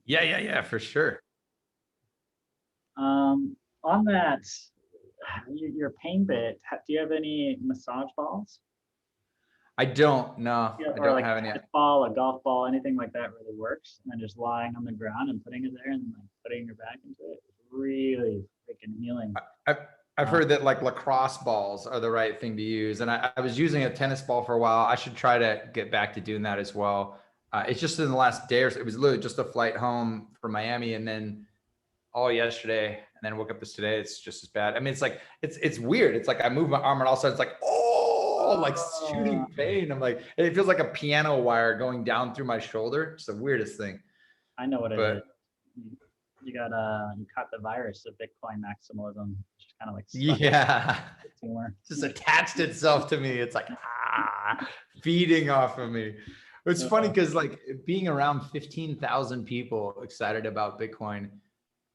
Yeah, for sure. On that, your pain bit, do you have any massage balls? I don't, no, Yeah, I or don't like a have any. tennis ball, a golf ball, anything like that really works. And then just lying on the ground and putting it there and like putting your back into it. It's really freaking healing. I've, I've Uh, heard that like lacrosse balls are the right thing to use. And I was using a tennis ball for a while. I should try to get back to doing that as well. It's just in the last day or so, it was literally just a flight home from Miami and then all yesterday and then woke up this today. It's just as bad. I mean, it's like, it's weird. It's like I move my arm and all of a sudden it's like, oh, like shooting pain. I'm like, it feels like a piano wire going down through my shoulder. It's the weirdest thing. I know what it is. But You caught the virus of Bitcoin maximalism, which is kind of like yeah, tumor. just attached itself to me. It's like, feeding off of me. It's funny because like being around 15,000 people excited about Bitcoin,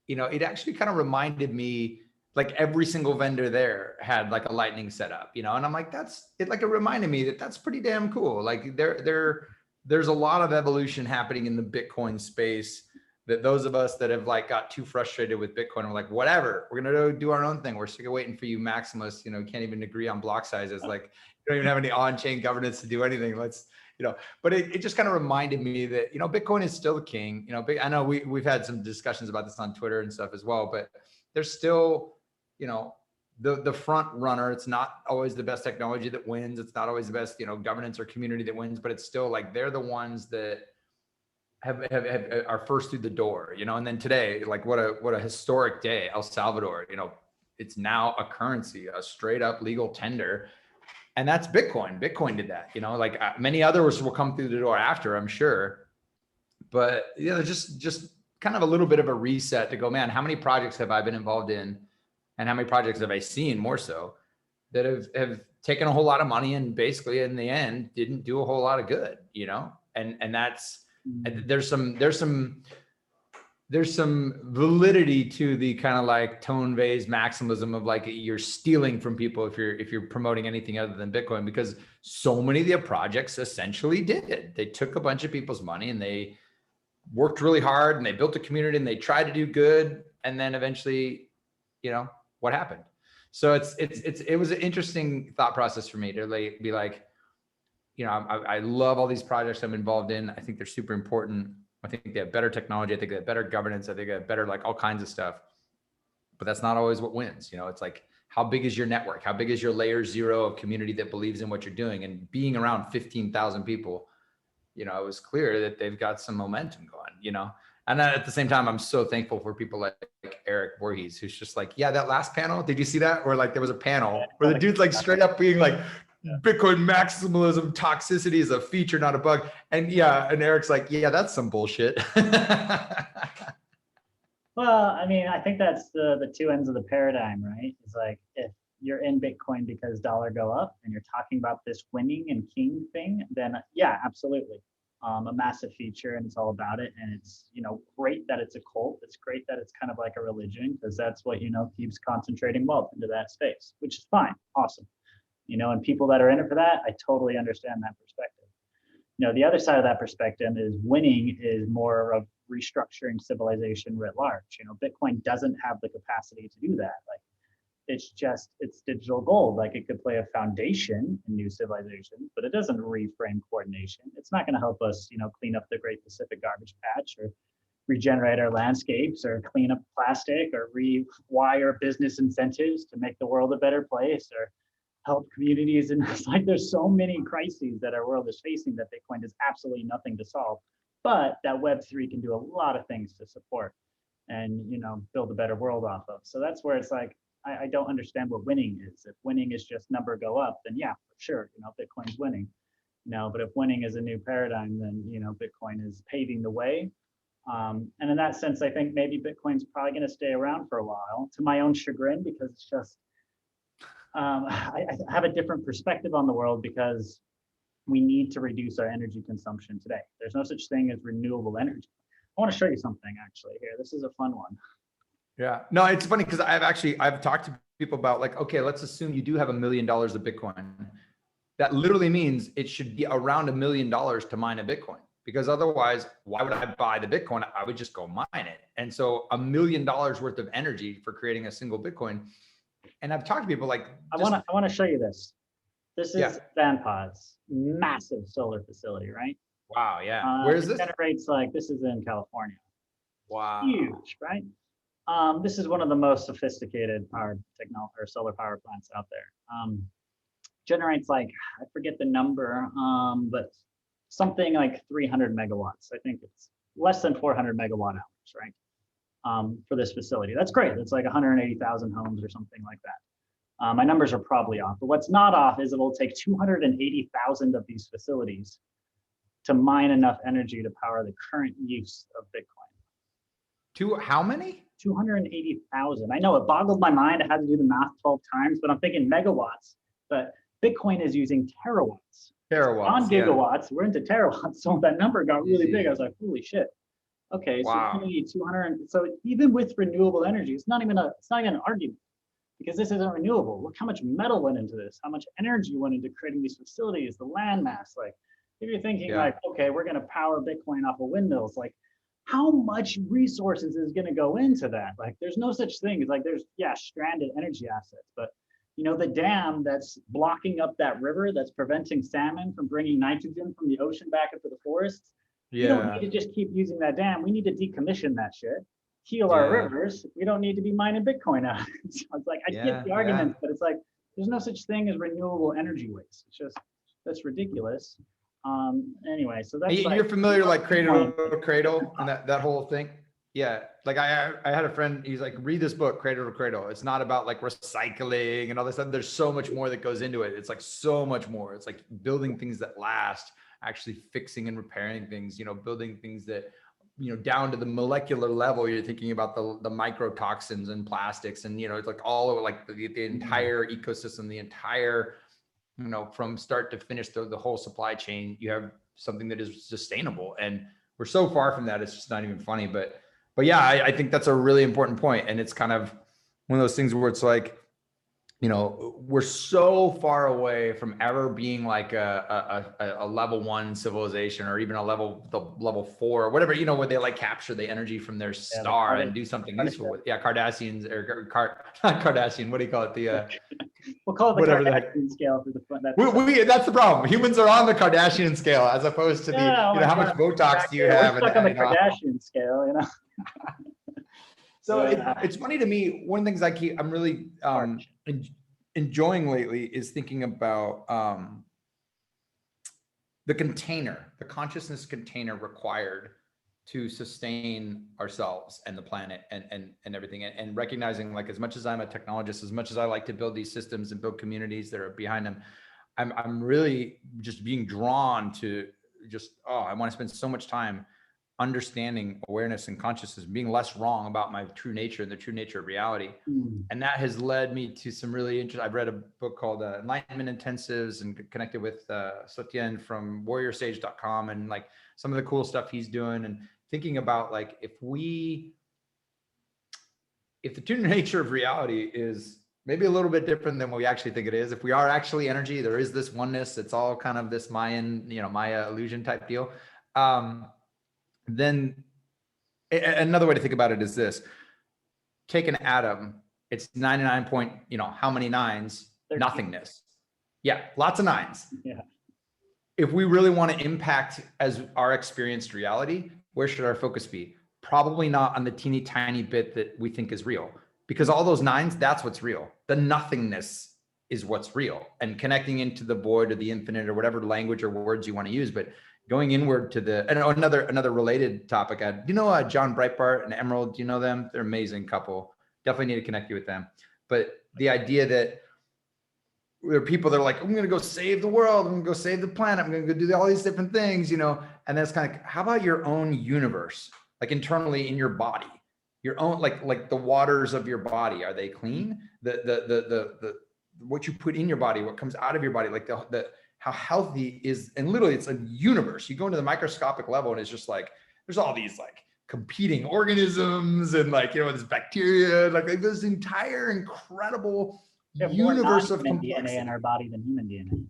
you know, it actually kind of reminded me like every single vendor there had like a lightning setup, you know, and I'm like, it reminded me that that's pretty damn cool. Like there's a lot of evolution happening in the Bitcoin space that those of us that have like got too frustrated with Bitcoin are like, whatever, we're going to do our own thing. We're sick of waiting for you maximalists, you know, can't even agree on block sizes. Like you don't even have any on-chain governance to do anything. Let's, you know, but it just kind of reminded me that, you know, Bitcoin is still the king. You know, I know we've had some discussions about this on Twitter and stuff as well, but there's still, you know, the front runner. It's not always the best technology that wins. It's not always the best, you know, governance or community that wins, but it's still like they're the ones that have are first through the door, you know. And then today, like what a historic day, El Salvador, you know, it's now a currency, a straight up legal tender. And that's Bitcoin. Bitcoin did that, you know, like many others will come through the door after, I'm sure. But you know, just kind of a little bit of a reset to go, man, how many projects have I been involved in? And how many projects have I seen more so that have taken a whole lot of money and basically in the end didn't do a whole lot of good, you know? And that's, there's some validity to the kind of like tone vase maximalism of like you're stealing from people if you're promoting anything other than Bitcoin, because so many of the projects essentially did it. They took a bunch of people's money and they worked really hard and they built a community and they tried to do good. And then eventually, you know, what happened? So it was an interesting thought process for me to like, be like, you know, I love all these projects I'm involved in. I think they're super important. I think they have better technology. I think they have better governance. I think they have better, like all kinds of stuff, but that's not always what wins. You know, it's like, how big is your network? How big is your layer zero of community that believes in what you're doing? And being around 15,000 people, you know, it was clear that they've got some momentum going, you know. And then at the same time, I'm so thankful for people like Eric Voorhees, who's just like, yeah, that last panel, did you see that? Or like there was a panel where the dude's like straight up being like, Bitcoin maximalism toxicity is a feature, not a bug. And yeah, and Eric's like, yeah, that's some bullshit. Well, I mean, I think that's the two ends of the paradigm, right? It's like if you're in Bitcoin because dollar go up and you're talking about this winning and king thing, then yeah, absolutely. A massive feature and it's all about it. And it's, you know, great that it's a cult. It's great that it's kind of like a religion because that's what, you know, keeps concentrating wealth into that space, which is fine. Awesome. You know, and people that are in it for that, I totally understand that perspective. You know, the other side of that perspective is winning is more of restructuring civilization writ large. You know, Bitcoin doesn't have the capacity to do that. Like it's digital gold. Like it could play a foundation in new civilizations, but it doesn't reframe coordination. It's not going to help us, you know, clean up the Great Pacific Garbage Patch or regenerate our landscapes or clean up plastic or rewire business incentives to make the world a better place or help communities. And it's like there's so many crises that our world is facing that Bitcoin does absolutely nothing to solve. But that Web3 can do a lot of things to support and, you know, build a better world off of. So that's where it's like, I don't understand what winning is. If winning is just number go up, then yeah, for sure, you know, Bitcoin's winning. No, but if winning is a new paradigm, then, you know, Bitcoin is paving the way. And in that sense, I think maybe Bitcoin's probably going to stay around for a while, to my own chagrin, because it's just, I have a different perspective on the world because we need to reduce our energy consumption today. There's no such thing as renewable energy. I want to show you something actually here. This is a fun one. Yeah, no, it's funny because I've talked to people about like, okay, let's assume you do have $1 million of Bitcoin. That literally means it should be around $1 million to mine a Bitcoin. because otherwise, why would I buy the Bitcoin? I would just go mine it. And so $1 million worth of energy for creating a single Bitcoin. And I've talked to people like, I want to show you this. This Yeah. is Vanpod's massive solar facility, right? Wow, yeah. Where is this? Generates like, this is in California. Wow. Huge, right? This is one of the most sophisticated power technology or solar power plants out there. Generates like, I forget the number, but something like 300 megawatts. I think it's less than 400 megawatt hours, right? For this facility. That's great. It's like 180,000 homes or something like that. My numbers are probably off, but what's not off is it will take 280,000 of these facilities to mine enough energy to power the current use of Bitcoin. How many? 280,000. I know it boggled my mind. I had to do the math 12 times, but I'm thinking megawatts. But Bitcoin is using terawatts. Terawatts. On gigawatts, we're into terawatts. So that number got really big. I was like, holy shit. Okay, wow. So we need 200. So even with renewable energy, it's not even an argument, because this isn't renewable. Look how much metal went into this, how much energy went into creating these facilities, the land mass. Like, if you're thinking like, okay, we're going to power Bitcoin off of windmills, like, how much resources is going to go into that? Like, there's no such thing. It's like, there's, stranded energy assets, but the dam that's blocking up that river, that's preventing salmon from bringing nitrogen from the ocean back into the forests. We don't need to just keep using that dam. We need to decommission that shit, heal our rivers. We don't need to be mining Bitcoin out. So it's like, I get the arguments, but it's like, there's no such thing as renewable energy waste. It's just, that's ridiculous. Anyway, so that's you're familiar like cradle to cradle and that whole thing. Yeah, like I had a friend, he's like, read this book, Cradle to Cradle. It's not about like recycling and all this stuff. There's so much more that goes into it. It's like so much more. It's like building things that last, actually fixing and repairing things, building things that, down to the molecular level. You're thinking about the microtoxins and plastics and, it's like all over like the entire ecosystem, the entire, from start to finish, the whole supply chain. You have something that is sustainable, and we're so far from that. It's just not even funny, but yeah, I think that's a really important point. And it's kind of one of those things where it's like, we're so far away from ever being like a level 1 civilization, or even the level 4 or whatever, where they like capture the energy from their star and do something useful with. Yeah, Cardassians or not Kardashian. What do you call it? We'll call it the Kardashian scale for the fun. That's the problem. Humans are on the Kardashian scale as opposed to how much Botox do you have? We're stuck on the Kardashian scale, So it's funny to me. One of the things I'm really enjoying lately is thinking about the consciousness container required to sustain ourselves and the planet and everything, and recognizing, like, as much as I'm a technologist, as much as I like to build these systems and build communities that are behind them, I'm really just being drawn to I want to spend so much time understanding awareness and consciousness, being less wrong about my true nature and the true nature of reality. And that has led me to some really interesting, I've read a book called Enlightenment Intensives and connected with Satyen from warriorsage.com, and like some of the cool stuff he's doing, and thinking about like, if the true nature of reality is maybe a little bit different than what we actually think it is, if we are actually energy, there is this oneness, it's all kind of this Maya illusion type deal. Then another way to think about it is this: take an atom, it's 99 point, how many nines? 13. Nothingness. Yeah, lots of nines. Yeah. If we really want to impact as our experienced reality, where should our focus be? Probably not on the teeny tiny bit that we think is real, because all those nines, that's what's real. The nothingness is what's real, and connecting into the void or the infinite or whatever language or words you want to use, but going inward to another related topic. Do you know John Breitbart and Emerald? Do you know them? They're an amazing couple. Definitely need to connect you with them. But the idea that there are people that are like, I'm going to go save the world, I'm going to go save the planet, I'm going to go do all these different things, and that's kind of, how about your own universe, like internally in your body, your own, like the waters of your body, are they clean? The what you put in your body, what comes out of your body, like the how healthy is, and literally it's a universe. You go into the microscopic level and it's just like, there's all these like competing organisms and like, this bacteria, like this entire incredible universe of complexity. DNA in our body than human DNA.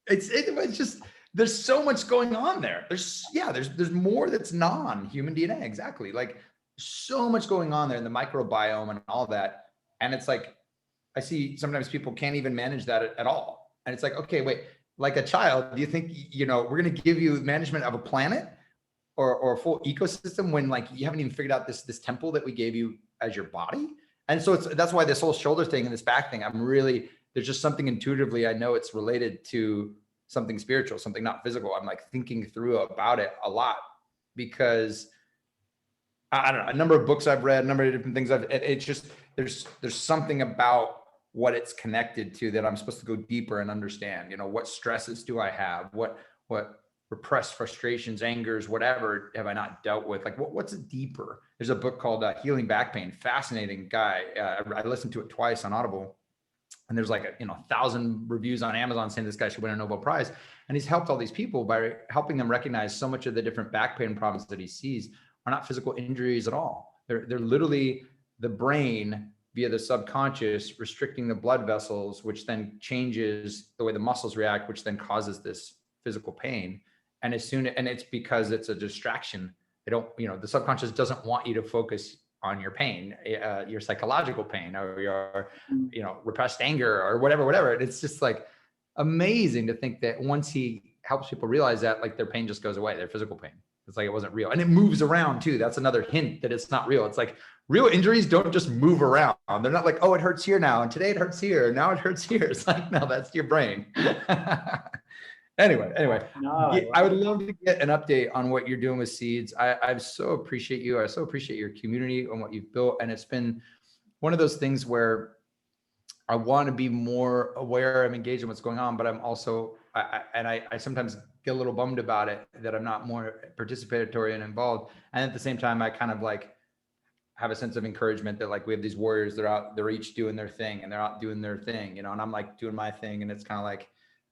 It's just there's so much going on there. There's more that's non-human DNA. Exactly. Like so much going on there in the microbiome and all that. And it's like, I see sometimes people can't even manage that at all. And it's like, okay, wait, like a child, do you think, we're going to give you management of a planet or a full ecosystem when like you haven't even figured out this temple that we gave you as your body? And so that's why this whole shoulder thing and this back thing, there's just something intuitively, I know it's related to something spiritual, something not physical. I'm like thinking through about it a lot because I don't know, a number of books I've read, a number of different things it's just, there's something about what it's connected to that I'm supposed to go deeper and understand, what stresses do I have? What repressed frustrations, angers, whatever have I not dealt with? Like what's deeper? There's a book called Healing Back Pain. Fascinating guy. I listened to it twice on Audible. And there's like 1,000 reviews on Amazon saying this guy should win a Nobel Prize. And he's helped all these people by helping them recognize so much of the different back pain problems that he sees are not physical injuries at all. They're literally the brain via the subconscious restricting the blood vessels, which then changes the way the muscles react, which then causes this physical pain. And it's because it's a distraction. They don't, the subconscious doesn't want you to focus on your pain, your psychological pain, or your, repressed anger, or whatever. And it's just like amazing to think that once he helps people realize that, like their pain just goes away, their physical pain. It's like it wasn't real, and it moves around too. That's another hint that it's not real. It's like real injuries don't just move around. They're not like, oh, it hurts here now, and today it hurts here, and now it hurts here. It's like, no, that's your brain. Anyway, I would love to get an update on what you're doing with Seeds. I so appreciate you. I so appreciate your community and what you've built. And it's been one of those things where I want to be more aware and engaged in what's going on, but I'm also, I sometimes get a little bummed about it that I'm not more participatory and involved. And at the same time, I kind of like have a sense of encouragement that like we have these warriors, they're each doing their thing and they're out doing their thing, and I'm like doing my thing, and it's kind of like,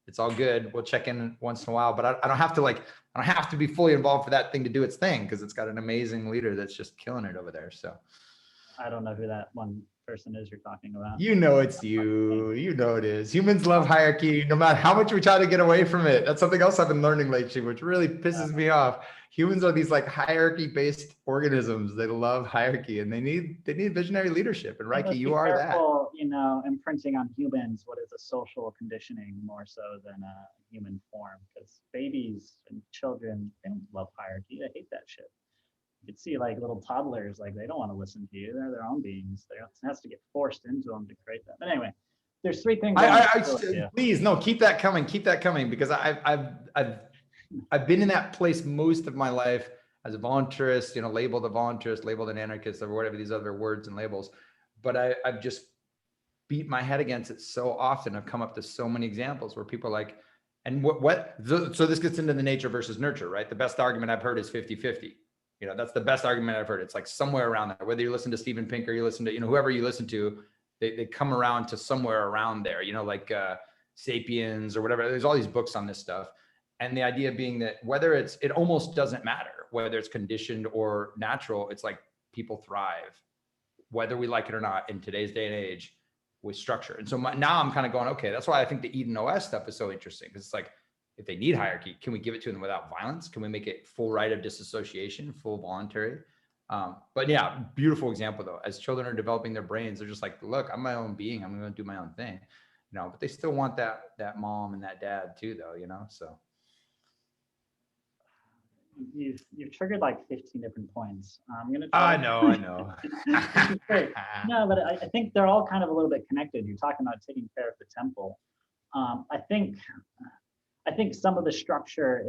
it's all good. We'll check in once in a while, but I don't have to be fully involved for that thing to do its thing, because it's got an amazing leader that's just killing it over there. So I don't know who that one person is you're talking about. It's you. It is. Humans love hierarchy, no matter how much we try to get away from it. That's something else I've been learning lately, which really pisses me off. Humans are these like hierarchy-based organisms. They love hierarchy, and they need visionary leadership. And Reiki, you are careful, that. Imprinting on humans what is a social conditioning more so than a human form, because babies and children, they don't love hierarchy. They hate that shit. You could see like little toddlers, like they don't want to listen to you. They're their own beings. It has to get forced into them to create that. But anyway, there's three things. Please, no, keep that coming. Keep that coming, because I've been in that place most of my life as a voluntarist, labeled a voluntarist, labeled an anarchist, or whatever these other words and labels. But I've just beat my head against it so often. I've come up to so many examples where people are like, and so this gets into the nature versus nurture, right? The best argument I've heard is 50-50. That's the best argument I've heard. It's like somewhere around there, whether you listen to Steven Pinker, you listen to, whoever you listen to, they come around to somewhere around there, like Sapiens or whatever. There's all these books on this stuff. And the idea being that it almost doesn't matter whether it's conditioned or natural. It's like people thrive, whether we like it or not, in today's day and age with structure. And so now I'm kind of going, okay, that's why I think the Eden OS stuff is so interesting, because it's like, if they need hierarchy, can we give it to them without violence? Can we make it full right of disassociation, full voluntary? But yeah, beautiful example though. As children are developing their brains, they're just like, look, I'm my own being. I'm going to do my own thing, but they still want that mom and that dad too, though, so. You've triggered like 15 different points. I'm gonna. I know. Great. No, but I think they're all kind of a little bit connected. You're talking about taking care of the temple. I think some of the structure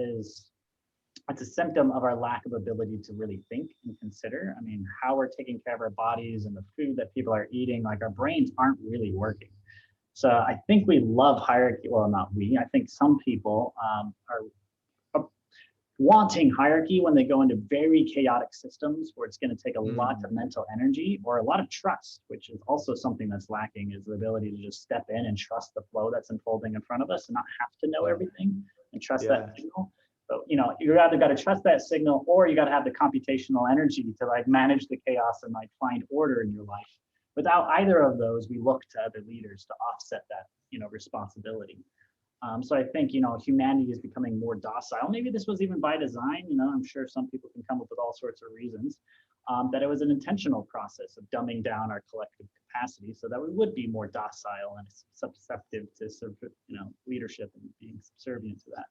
it's a symptom of our lack of ability to really think and consider. I mean, how we're taking care of our bodies and the food that people are eating, like our brains aren't really working. So I think we love hierarchy. Well, not we. I think some people are wanting hierarchy when they go into very chaotic systems where it's going to take a lot of mental energy or a lot of trust, which is also something that's lacking, is the ability to just step in and trust the flow that's unfolding in front of us and not have to know everything and trust that signal. So, you either got to trust that signal, or you got to have the computational energy to like manage the chaos and like find order in your life. Without either of those, we look to other leaders to offset that, responsibility. So I think, humanity is becoming more docile. Maybe this was even by design, I'm sure some people can come up with all sorts of reasons, that it was an intentional process of dumbing down our collective capacity so that we would be more docile and susceptible to leadership and being subservient to that.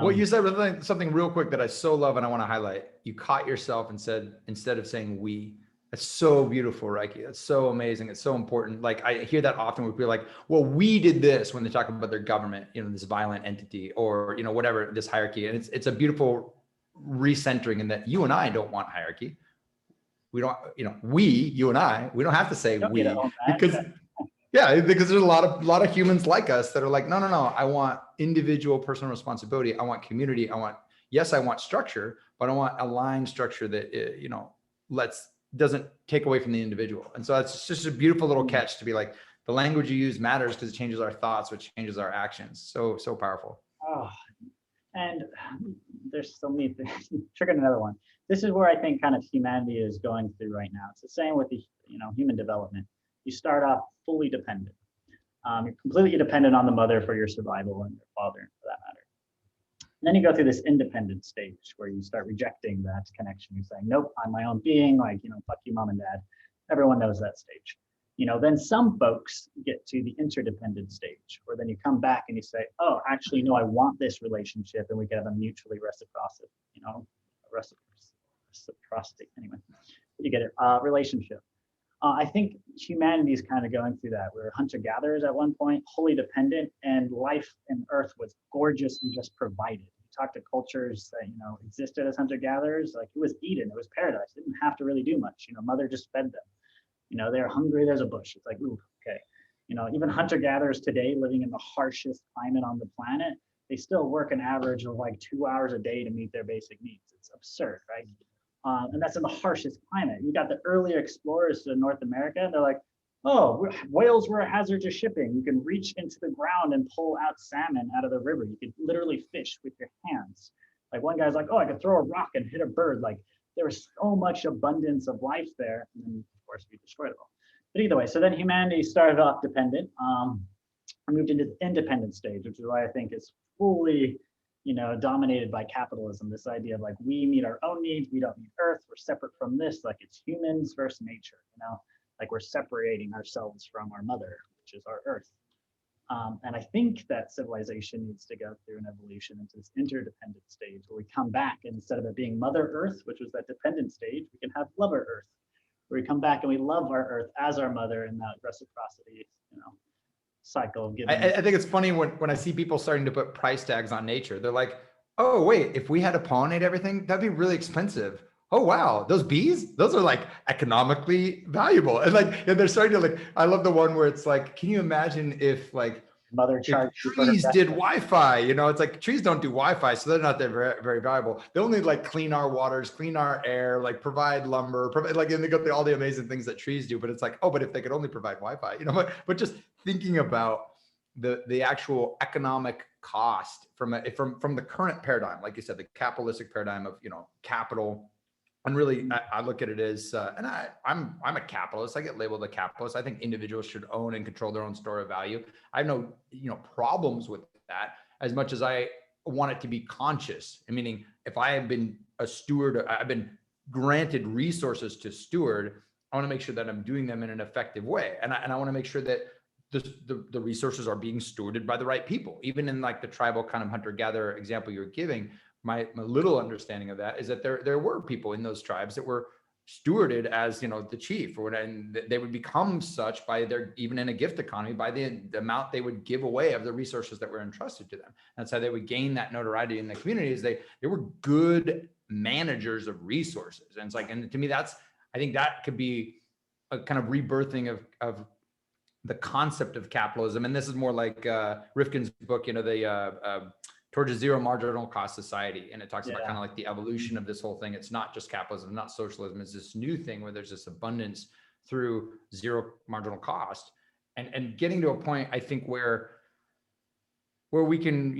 Well, you said something real quick that I so love and I want to highlight. You caught yourself and said, instead of saying we, that's so beautiful, Reiki. That's so amazing. It's so important. Like I hear that often where people are like, well, we did this when they talk about their government, this violent entity or, whatever, this hierarchy. And it's a beautiful recentering in that you and I don't want hierarchy. We don't, you and I, we don't have to say we because because there's a lot of humans like us that are like, no, I want individual personal responsibility. I want community. I want structure, but I want aligned structure that, doesn't take away from the individual. And so it's just a beautiful little catch to be like, the language you use matters because it changes our thoughts, which changes our actions. So powerful. Oh, and there's so many things. Triggered another one. This is where I think kind of humanity is going through right now. It's the same with the, human development. You start off fully dependent. You're completely dependent on the mother for your survival and your father for that matter. And then you go through this independent stage where you start rejecting that connection. You're saying, nope, I'm my own being, fuck you, mom and dad. Everyone knows that stage. Then some folks get to the interdependent stage where then you come back and you say, oh, actually, no, I want this relationship and we can have a mutually reciprocity, reciprocity, anyway, you get it, relationship. I think humanity is kind of going through that. We were hunter-gatherers at one point, wholly dependent, and life on Earth was gorgeous and just provided. You talk to cultures that existed as hunter-gatherers, like it was Eden, it was paradise. They didn't have to really do much. Mother just fed them. They're hungry. There's a bush. It's like, ooh, okay. Even hunter-gatherers today, living in the harshest climate on the planet, they still work an average of like 2 hours a day to meet their basic needs. It's absurd, right? And that's in the harshest climate. You got the earlier explorers to North America, and they're like, oh, whales were a hazard to shipping. You can reach into the ground and pull out salmon out of the river. You could literally fish with your hands. Like one guy's like, oh, I could throw a rock and hit a bird. Like there was so much abundance of life there. And then, of course, we destroyed it all. But either way, so then humanity started off dependent, moved into the independent stage, which is why I think it's fully dominated by capitalism. This idea of like, we meet our own needs, we don't need Earth, we're separate from this, like it's humans versus nature, like we're separating ourselves from our mother, which is our Earth. And I think that civilization needs to go through an evolution into this interdependent stage where we come back, and instead of it being Mother Earth, which was that dependent stage, we can have Lover Earth, where we come back and we love our Earth as our mother in that reciprocity, cycle of giving. I think it's funny when I see people starting to put price tags on nature. They're like, oh, wait, if we had to pollinate everything, that'd be really expensive. Oh, wow, those bees, those are like economically valuable. And they're starting to like, I love the one where it's like, can you imagine if like, Mother if trees did Wi-Fi, it's like trees don't do Wi-Fi, so they're not that very, very valuable. They only like clean our waters, clean our air, like provide lumber, and they go through all the amazing things that trees do. But it's like, oh, but if they could only provide Wi-Fi, but just thinking about the actual economic cost from the current paradigm, like you said, the capitalistic paradigm of capital. And really, I look at it as, and I'm a capitalist. I get labeled a capitalist. I think individuals should own and control their own store of value. I have no, problems with that as much as I want it to be conscious. Meaning, if I have been a steward, I've been granted resources to steward, I want to make sure that I'm doing them in an effective way. And I want to make sure that the resources are being stewarded by the right people. Even in like the tribal kind of hunter-gatherer example you're giving, my little understanding of that is that there were people in those tribes that were stewarded as the chief, and they would become such by even in a gift economy, by the amount they would give away of the resources that were entrusted to them. That's how they would gain that notoriety in the community. Is they were good managers of resources. And it's like, and to me, I think that could be a kind of rebirthing of the concept of capitalism. And this is more like Rifkin's book, Towards a Zero Marginal Cost Society. And it talks about kind of like the evolution of this whole thing. It's not just capitalism, not socialism. It's this new thing where there's this abundance through zero marginal cost, and getting to a point, I think, where we can,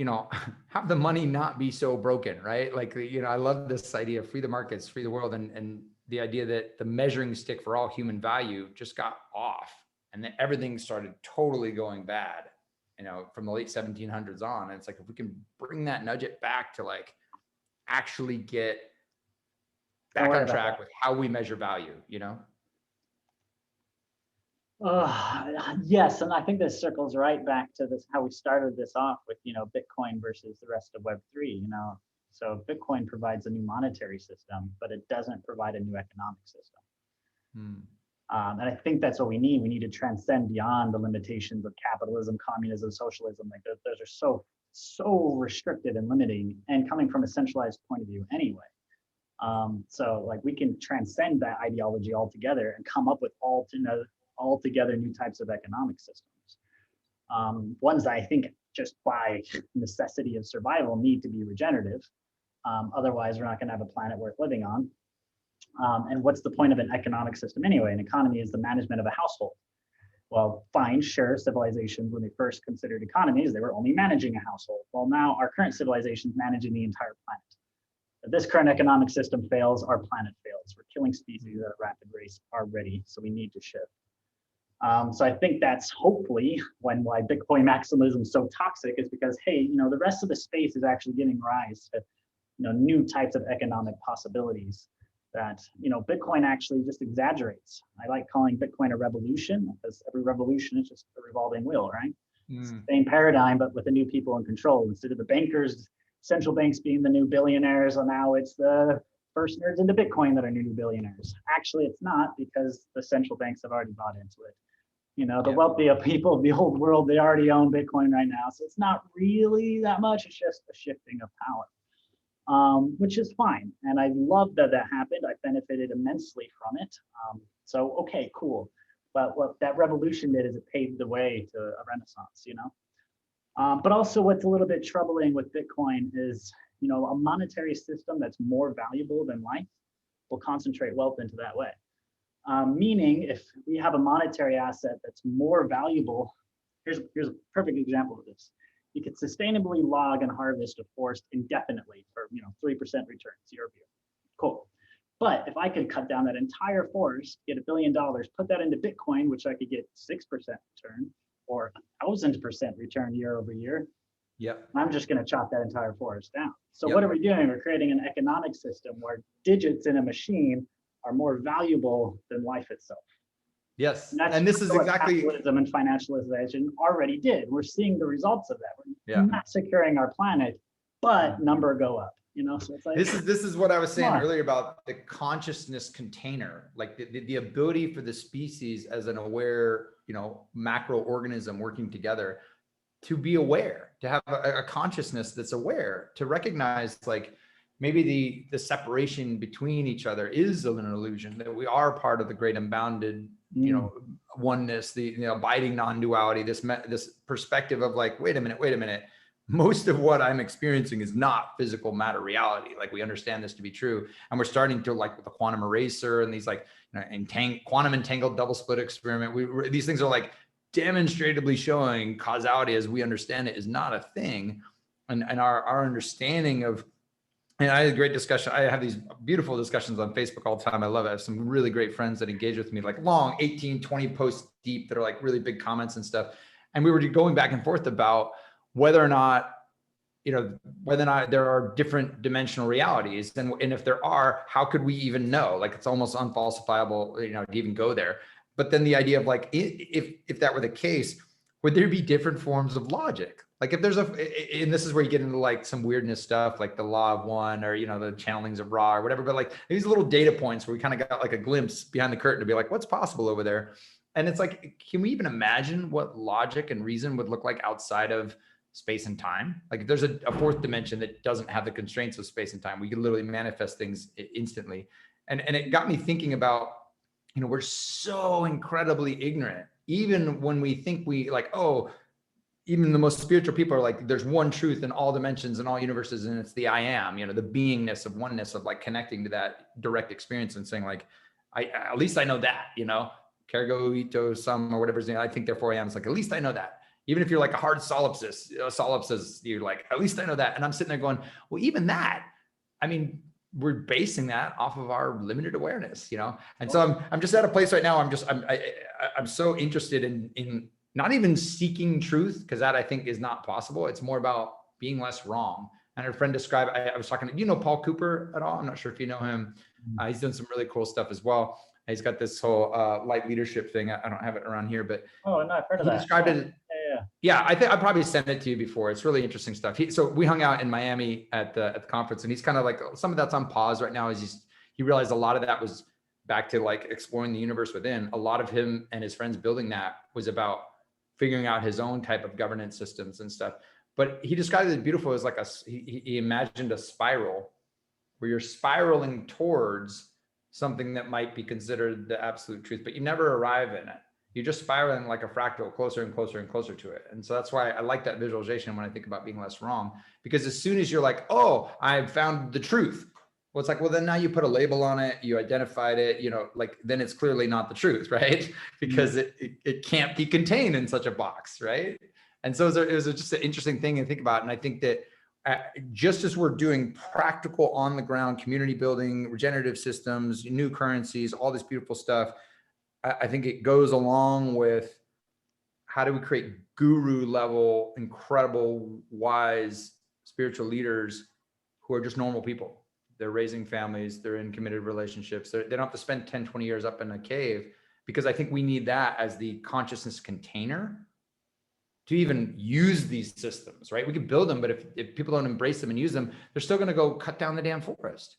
have the money not be so broken, right? Like, I love this idea of free the markets, free the world. And the idea that the measuring stick for all human value just got off, and then everything started totally going bad. from the late 1700s on. And it's like, if we can bring that, nudge it back to like actually get back on track with how we measure value, Yes, and I think this circles right back to this, how we started this off with, Bitcoin versus the rest of Web3, So Bitcoin provides a new monetary system, but it doesn't provide a new economic system. And I think that's what we need. We need to transcend beyond the limitations of capitalism, communism, socialism. Like those are so restricted and limiting, and coming from a centralized point of view anyway. So like we can transcend that ideology altogether and come up with altogether new types of economic systems. Ones that I think just by necessity of survival need to be regenerative. Otherwise, we're not going to have a planet worth living on. And what's the point of an economic system anyway? An economy is the management of a household. Well, fine, sure, civilizations, when they first considered economies, they were only managing a household. Well, now our current civilization is managing the entire planet. If this current economic system fails, our planet fails. We're killing species at a rapid rate already, so we need to shift. So I think that's hopefully why Bitcoin maximalism is so toxic, is because, hey, the rest of the space is actually giving rise to new types of economic possibilities that Bitcoin actually just exaggerates. I like calling Bitcoin a revolution, because every revolution is just a revolving wheel, right? Same paradigm, but with the new people in control. Instead of the bankers, central banks being the new billionaires, and now it's the first nerds into Bitcoin that are new billionaires. Actually, it's not, because the central banks have already bought into it. The wealthy people of the old world, they already own Bitcoin right now. So it's not really that much. It's just a shifting of power, which is fine. And I love that happened. I benefited immensely from it. So, okay, cool. But what that revolution did is it paved the way to a renaissance, But also what's a little bit troubling with Bitcoin is, a monetary system that's more valuable than life will concentrate wealth into that way. Meaning, if we have a monetary asset that's more valuable, here's a perfect example of this. You could sustainably log and harvest a forest indefinitely for 3% returns year over year. Cool. But if I could cut down that entire forest, get $1 billion, put that into Bitcoin, which I could get 6% return or 1,000% return year over year. Yep. I'm just going to chop that entire forest down. So what are we doing? We're creating an economic system where digits in a machine are more valuable than life itself. Yes, and this is exactly what capitalism and financialization already did. We're seeing the results of that. We're massacring our planet, but number go up. So it's like, this is what I was saying earlier about the consciousness container, like the ability for the species as an aware, macro organism working together to be aware, to have a consciousness that's aware, to recognize like maybe the separation between each other is an illusion, that we are part of the great unbounded, oneness, the abiding non-duality, this perspective of like, wait a minute. Most of what I'm experiencing is not physical matter reality. Like we understand this to be true. And we're starting to, like with the quantum eraser and these like quantum entangled double slit experiment. These things are like demonstratively showing causality as we understand it is not a thing. And our understanding of, and I had a great discussion. I have these beautiful discussions on Facebook all the time. I love it. I have some really great friends that engage with me, like long 18, 20 posts deep that are like really big comments and stuff. And we were going back and forth about whether or not there are different dimensional realities. And if there are, how could we even know? Like it's almost unfalsifiable, to even go there. But then the idea of like, if that were the case, would there be different forms of logic? Like if there's and this is where you get into like some weirdness stuff, like the law of one or, the channelings of Ra or whatever, but like these little data points where we kind of got like a glimpse behind the curtain to be like, what's possible over there? And it's like, can we even imagine what logic and reason would look like outside of space and time? Like if there's a fourth dimension that doesn't have the constraints of space and time, we can literally manifest things instantly. And it got me thinking about, we're so incredibly ignorant, even when we think we like, oh, even the most spiritual people are like, there's one truth in all dimensions and all universes, and it's the I am, the beingness of oneness, of like connecting to that direct experience and saying like, at least I know that, Kergo ito sum or whatever his name, I think therefore I am. It's like, at least I know that. Even if you're like a hard solipsist, you're like, at least I know that. And I'm sitting there going, well, even that, I mean, we're basing that off of our limited awareness, And so I'm just at a place right now. I'm so interested in not even seeking truth, because that I think is not possible. It's more about being less wrong. And our friend described, I was talking to, you know, Paul Cooper at all? I'm not sure if you know him. He's done some really cool stuff as well. He's got this whole light leadership thing. I don't have it around here, but Oh, no, I've heard of he that. described Yeah. it. Yeah. Yeah, I think I probably sent it to you before. It's really interesting stuff. So we hung out in Miami at the conference, and he's kind of like, some of that's on pause right now. He realized a lot of that was back to like exploring the universe within. A lot of him and his friends building that was about figuring out his own type of governance systems and stuff. But he described it as beautiful as like he imagined a spiral where you're spiraling towards something that might be considered the absolute truth, but you never arrive in it. You're just spiraling like a fractal closer and closer and closer to it. And so that's why I like that visualization when I think about being less wrong, because as soon as you're like, oh, I've found the truth. Well, it's like, well, then now you put a label on it, you identified it, you know, like then it's clearly not the truth, right? Because it can't be contained in such a box, right? And so it was just an interesting thing to think about. And I think that just as we're doing practical on the ground community building, regenerative systems, new currencies, all this beautiful stuff, I think it goes along with how do we create guru level, incredible, wise spiritual leaders who are just normal people. They're raising families, they're in committed relationships. They don't have to spend 10, 20 years up in a cave, because I think we need that as the consciousness container to even use these systems, right? We could build them, but if people don't embrace them and use them, they're still going to go cut down the damn forest.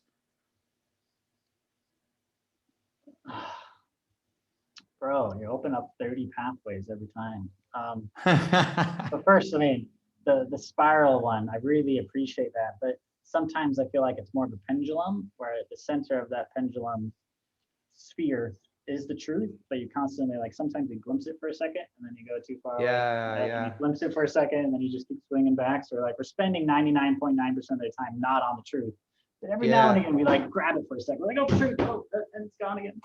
Bro, you open up 30 pathways every time. But first, I mean, the spiral one, I really appreciate that. But sometimes I feel like it's more of a pendulum, where at the center of that pendulum sphere is the truth, but you constantly, like, sometimes you glimpse it for a second and then you go too far away. And you glimpse it for a second and then you just keep swinging back. So like we're spending 99.9% of the time not on the truth. But every now and again we like grab it for a second. We're like, oh, truth, oh, and it's gone again.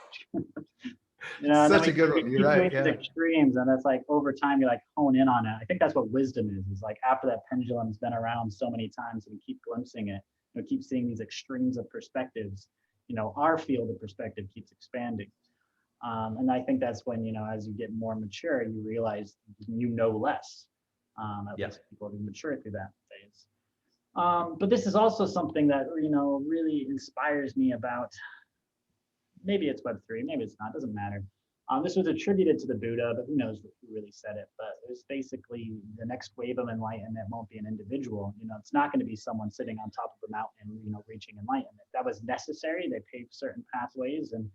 You know, such a good one. You're right. These extremes, and that's like over time you like hone in on it. I think that's what wisdom is like after that pendulum's been around so many times and we keep glimpsing it, you know, keep seeing these extremes of perspectives, you know, our field of perspective keeps expanding. And I think that's when, you know, as you get more mature, you realize you know less. At least people who mature through that phase. But this is also something that, you know, really inspires me about, maybe it's Web3, maybe it's not, doesn't matter. This was attributed to the Buddha, but who knows who really said it. But it was basically the next wave of enlightenment won't be an individual. You know, it's not going to be someone sitting on top of a mountain, you know, reaching enlightenment. That was necessary. They paved certain pathways and,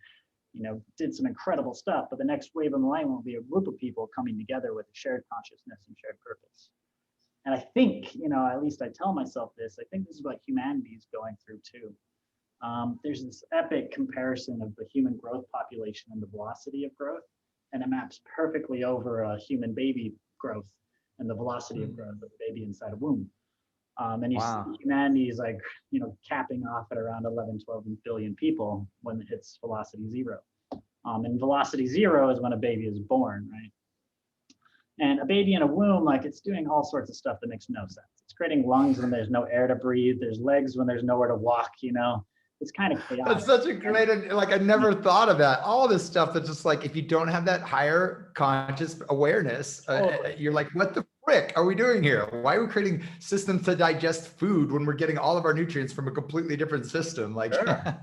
you know, did some incredible stuff, but the next wave of enlightenment will be a group of people coming together with a shared consciousness and shared purpose. And I think, you know, at least I tell myself this, I think this is what humanity is going through too. There's this epic comparison of the human growth population and the velocity of growth, and it maps perfectly over a human baby growth and the velocity of growth of the baby inside a womb. And you see humanity is like, you know, capping off at around 11, 12 billion people when it hits velocity zero. And velocity zero is when a baby is born, right? And a baby in a womb, like it's doing all sorts of stuff that makes no sense. It's creating lungs when there's no air to breathe. There's legs when there's nowhere to walk, you know? It's kind of chaotic. That's such a great, like I never thought of that. All this stuff that's just like, if you don't have that higher conscious awareness, you're like, what the frick are we doing here? Why are we creating systems to digest food when we're getting all of our nutrients from a completely different system? Like, sure.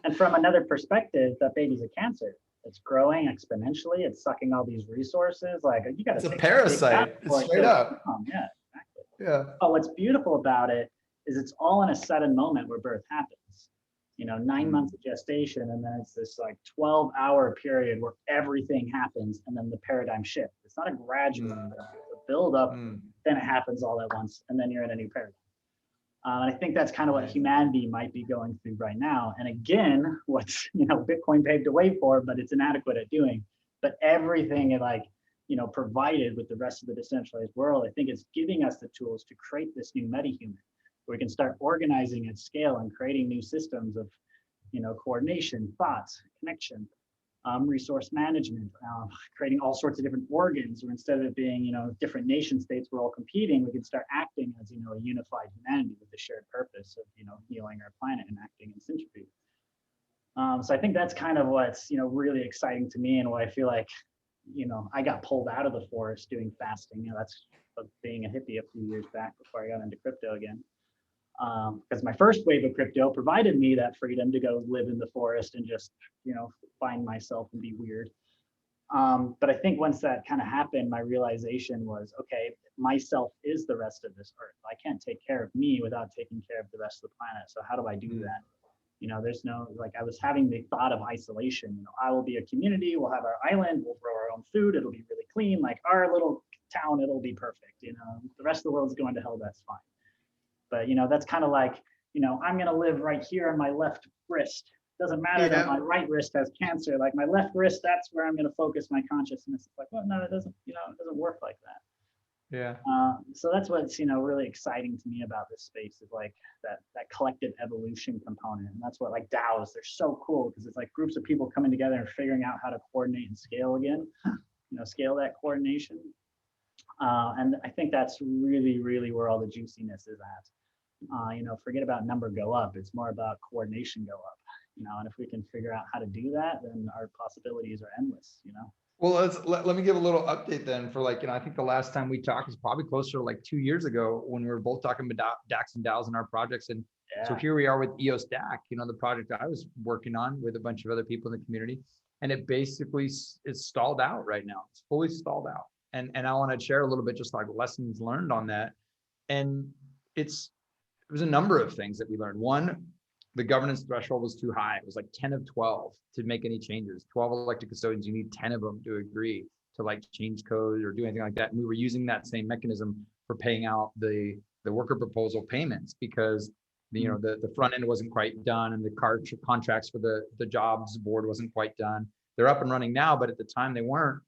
And from another perspective, that baby's a cancer. It's growing exponentially. It's sucking all these resources. Like you got to. It's a parasite. It's straight up. Yeah, exactly. Yeah. But what's beautiful about it is it's all in a sudden moment where birth happens. You know, 9 months of gestation, and then it's this like 12-hour period where everything happens, and then the paradigm shift. It's not a gradual build up, then it happens all at once, and then you're in a new paradigm. And I think that's kind of what humanity might be going through right now. And again, what's, you know, Bitcoin paved the way for, but it's inadequate at doing. But everything it like, you know, provided with the rest of the decentralized world, I think it's giving us the tools to create this new meta-human, where we can start organizing at scale and creating new systems of, you know, coordination, thoughts, connection, resource management, creating all sorts of different organs, where instead of it being, you know, different nation states we're all competing, we can start acting as, you know, a unified humanity with the shared purpose of, you know, healing our planet and acting in syntropy. So I think that's kind of what's, you know, really exciting to me, and what I feel like, I got pulled out of the forest doing fasting. That's being a hippie a few years back before I got into crypto again. Because my first wave of crypto provided me that freedom to go live in the forest and just, find myself and be weird. But I think once that kind of happened, my realization was, okay, myself is the rest of this earth. I can't take care of me without taking care of the rest of the planet. So how do I do that? There's no, like, I was having the thought of isolation. I will be a community, we'll have our island, we'll grow our own food, it'll be really clean, like our little town, it'll be perfect. The rest of the world's going to hell, that's fine. But that's kind of like, I'm going to live right here on my left wrist. Doesn't matter that my right wrist has cancer. Like my left wrist, that's where I'm going to focus my consciousness. It's like, well, no, it doesn't. It doesn't work like that. Yeah. So that's what's really exciting to me about this space, is like that collective evolution component. And that's what, like, DAOs, they're so cool, because it's like groups of people coming together and figuring out how to coordinate and scale again. Scale that coordination. And I think that's really, really where all the juiciness is at. Forget about number go up. It's more about coordination go up. And if we can figure out how to do that, then our possibilities are endless. Well, let me give a little update then for, like, I think the last time we talked is probably closer to like 2 years ago, when we were both talking about DACs and DAOs in our projects. And so here we are with EOS DAC, the project I was working on with a bunch of other people in the community. And it basically is stalled out right now. It's fully stalled out. And I want to share a little bit, just like lessons learned on that. And it was a number of things that we learned. One, the governance threshold was too high. It was like 10 of 12 to make any changes. 12 elected custodians, you need 10 of them to agree to like change code or do anything like that. And we were using that same mechanism for paying out the worker proposal payments, because the front end wasn't quite done, and the contracts for the jobs board wasn't quite done. They're up and running now, but at the time they weren't.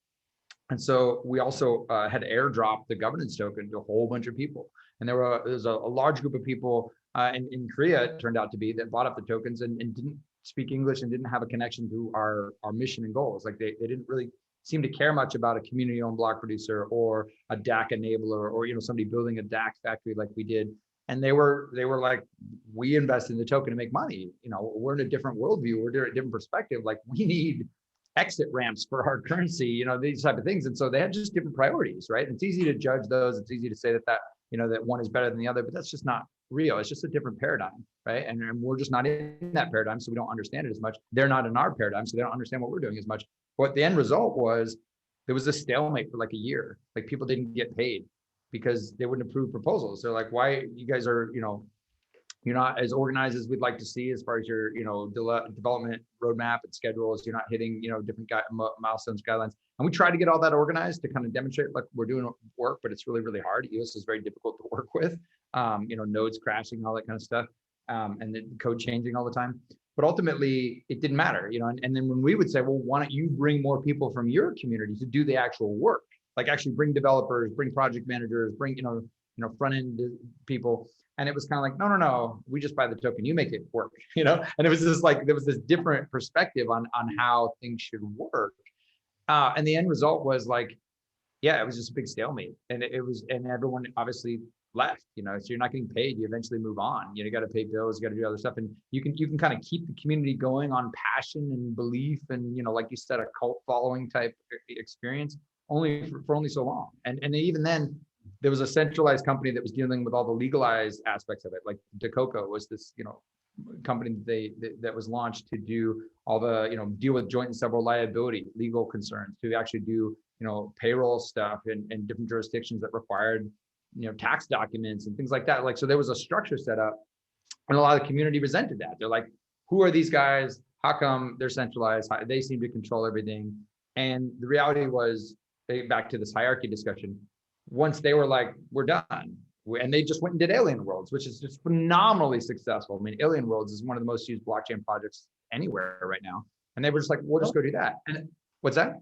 And so we also had airdropped the governance token to a whole bunch of people. And there was a large group of people in Korea, it turned out to be, that bought up the tokens and didn't speak English and didn't have a connection to our mission and goals. Like they didn't really seem to care much about a community-owned block producer or a DAC enabler, or somebody building a DAC factory like we did. And they were like, we invest in the token to make money. We're in a different worldview. We're in a different perspective. Like, we need exit ramps for our currency, these type of things. And so they had just different priorities, right? And it's easy to judge those. It's easy to say that that one is better than the other, but that's just not real. It's just a different paradigm, right? And we're just not in that paradigm, so we don't understand it as much. They're not in our paradigm, so they don't understand what we're doing as much. But the end result was, there was a stalemate for like a year. Like, people didn't get paid because they wouldn't approve proposals. They're like, why you guys are, you're not as organized as we'd like to see as far as your, development roadmap and schedules. You're not hitting, different milestones, guidelines. And we try to get all that organized to kind of demonstrate like we're doing work, but it's really, really hard. EOS is very difficult to work with. Nodes crashing, all that kind of stuff, and the code changing all the time. But ultimately, it didn't matter, and then when we would say, well, why don't you bring more people from your community to do the actual work? Like, actually bring developers, bring project managers, bring, front end people. And it was kind of like, no, we just buy the token, you make it work, And it was just like, there was this different perspective on how things should work. And the end result was like, yeah, it was just a big stalemate. And and everyone obviously left, so you're not getting paid, you eventually move on. You got to pay bills, you got to do other stuff. And you can kind of keep the community going on passion and belief and, like you said, a cult following type experience only for only so long. And even then, there was a centralized company that was dealing with all the legalized aspects of it. Like Dakota was this, company that was launched to do all the, deal with joint and several liability legal concerns, to actually do, payroll stuff in different jurisdictions that required, tax documents and things like that. Like, so there was a structure set up, and a lot of the community resented that. They're like, who are these guys? How come they're centralized? They seem to control everything. And the reality was, back to this hierarchy discussion, once they were like, we're done, and they just went and did Alien Worlds, which is just phenomenally successful. I mean, Alien Worlds is one of the most used blockchain projects anywhere right now. And they were just like, we'll just go do that. And what's that?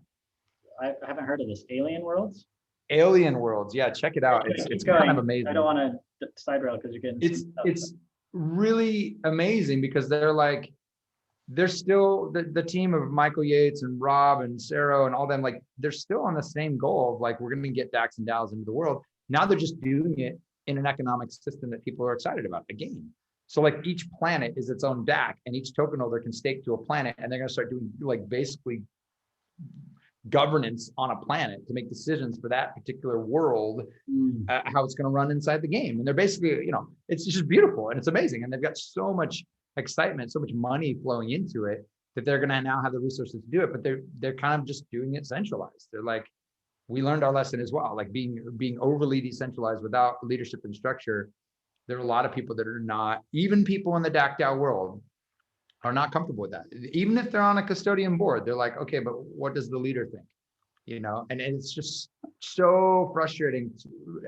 I haven't heard of this. Alien Worlds? Alien Worlds, yeah, check it out. It's kind of amazing. I don't want to side rail because you're getting. It's really amazing, because they're still the team of Michael Yates and Rob and Sarah and all them, like, they're still on the same goal of like, we're going to get DACs and DAOs into the world. Now they're just doing it in an economic system that people are excited about, a game. So like, each planet is its own DAC, and each token holder can stake to a planet, and they're going to start doing like basically governance on a planet to make decisions for that particular world, how it's going to run inside the game. And they're basically, it's just beautiful and it's amazing. And they've got so much excitement, so much money flowing into it that they're going to now have the resources to do it. But they're kind of just doing it centralized. They're like, we learned our lesson as well, like being overly decentralized without leadership and structure. There are a lot of people that are not, even people in the DAC world, are not comfortable with that. Even if they're on a custodian board, they're like, okay, but what does the leader think? And it's just so frustrating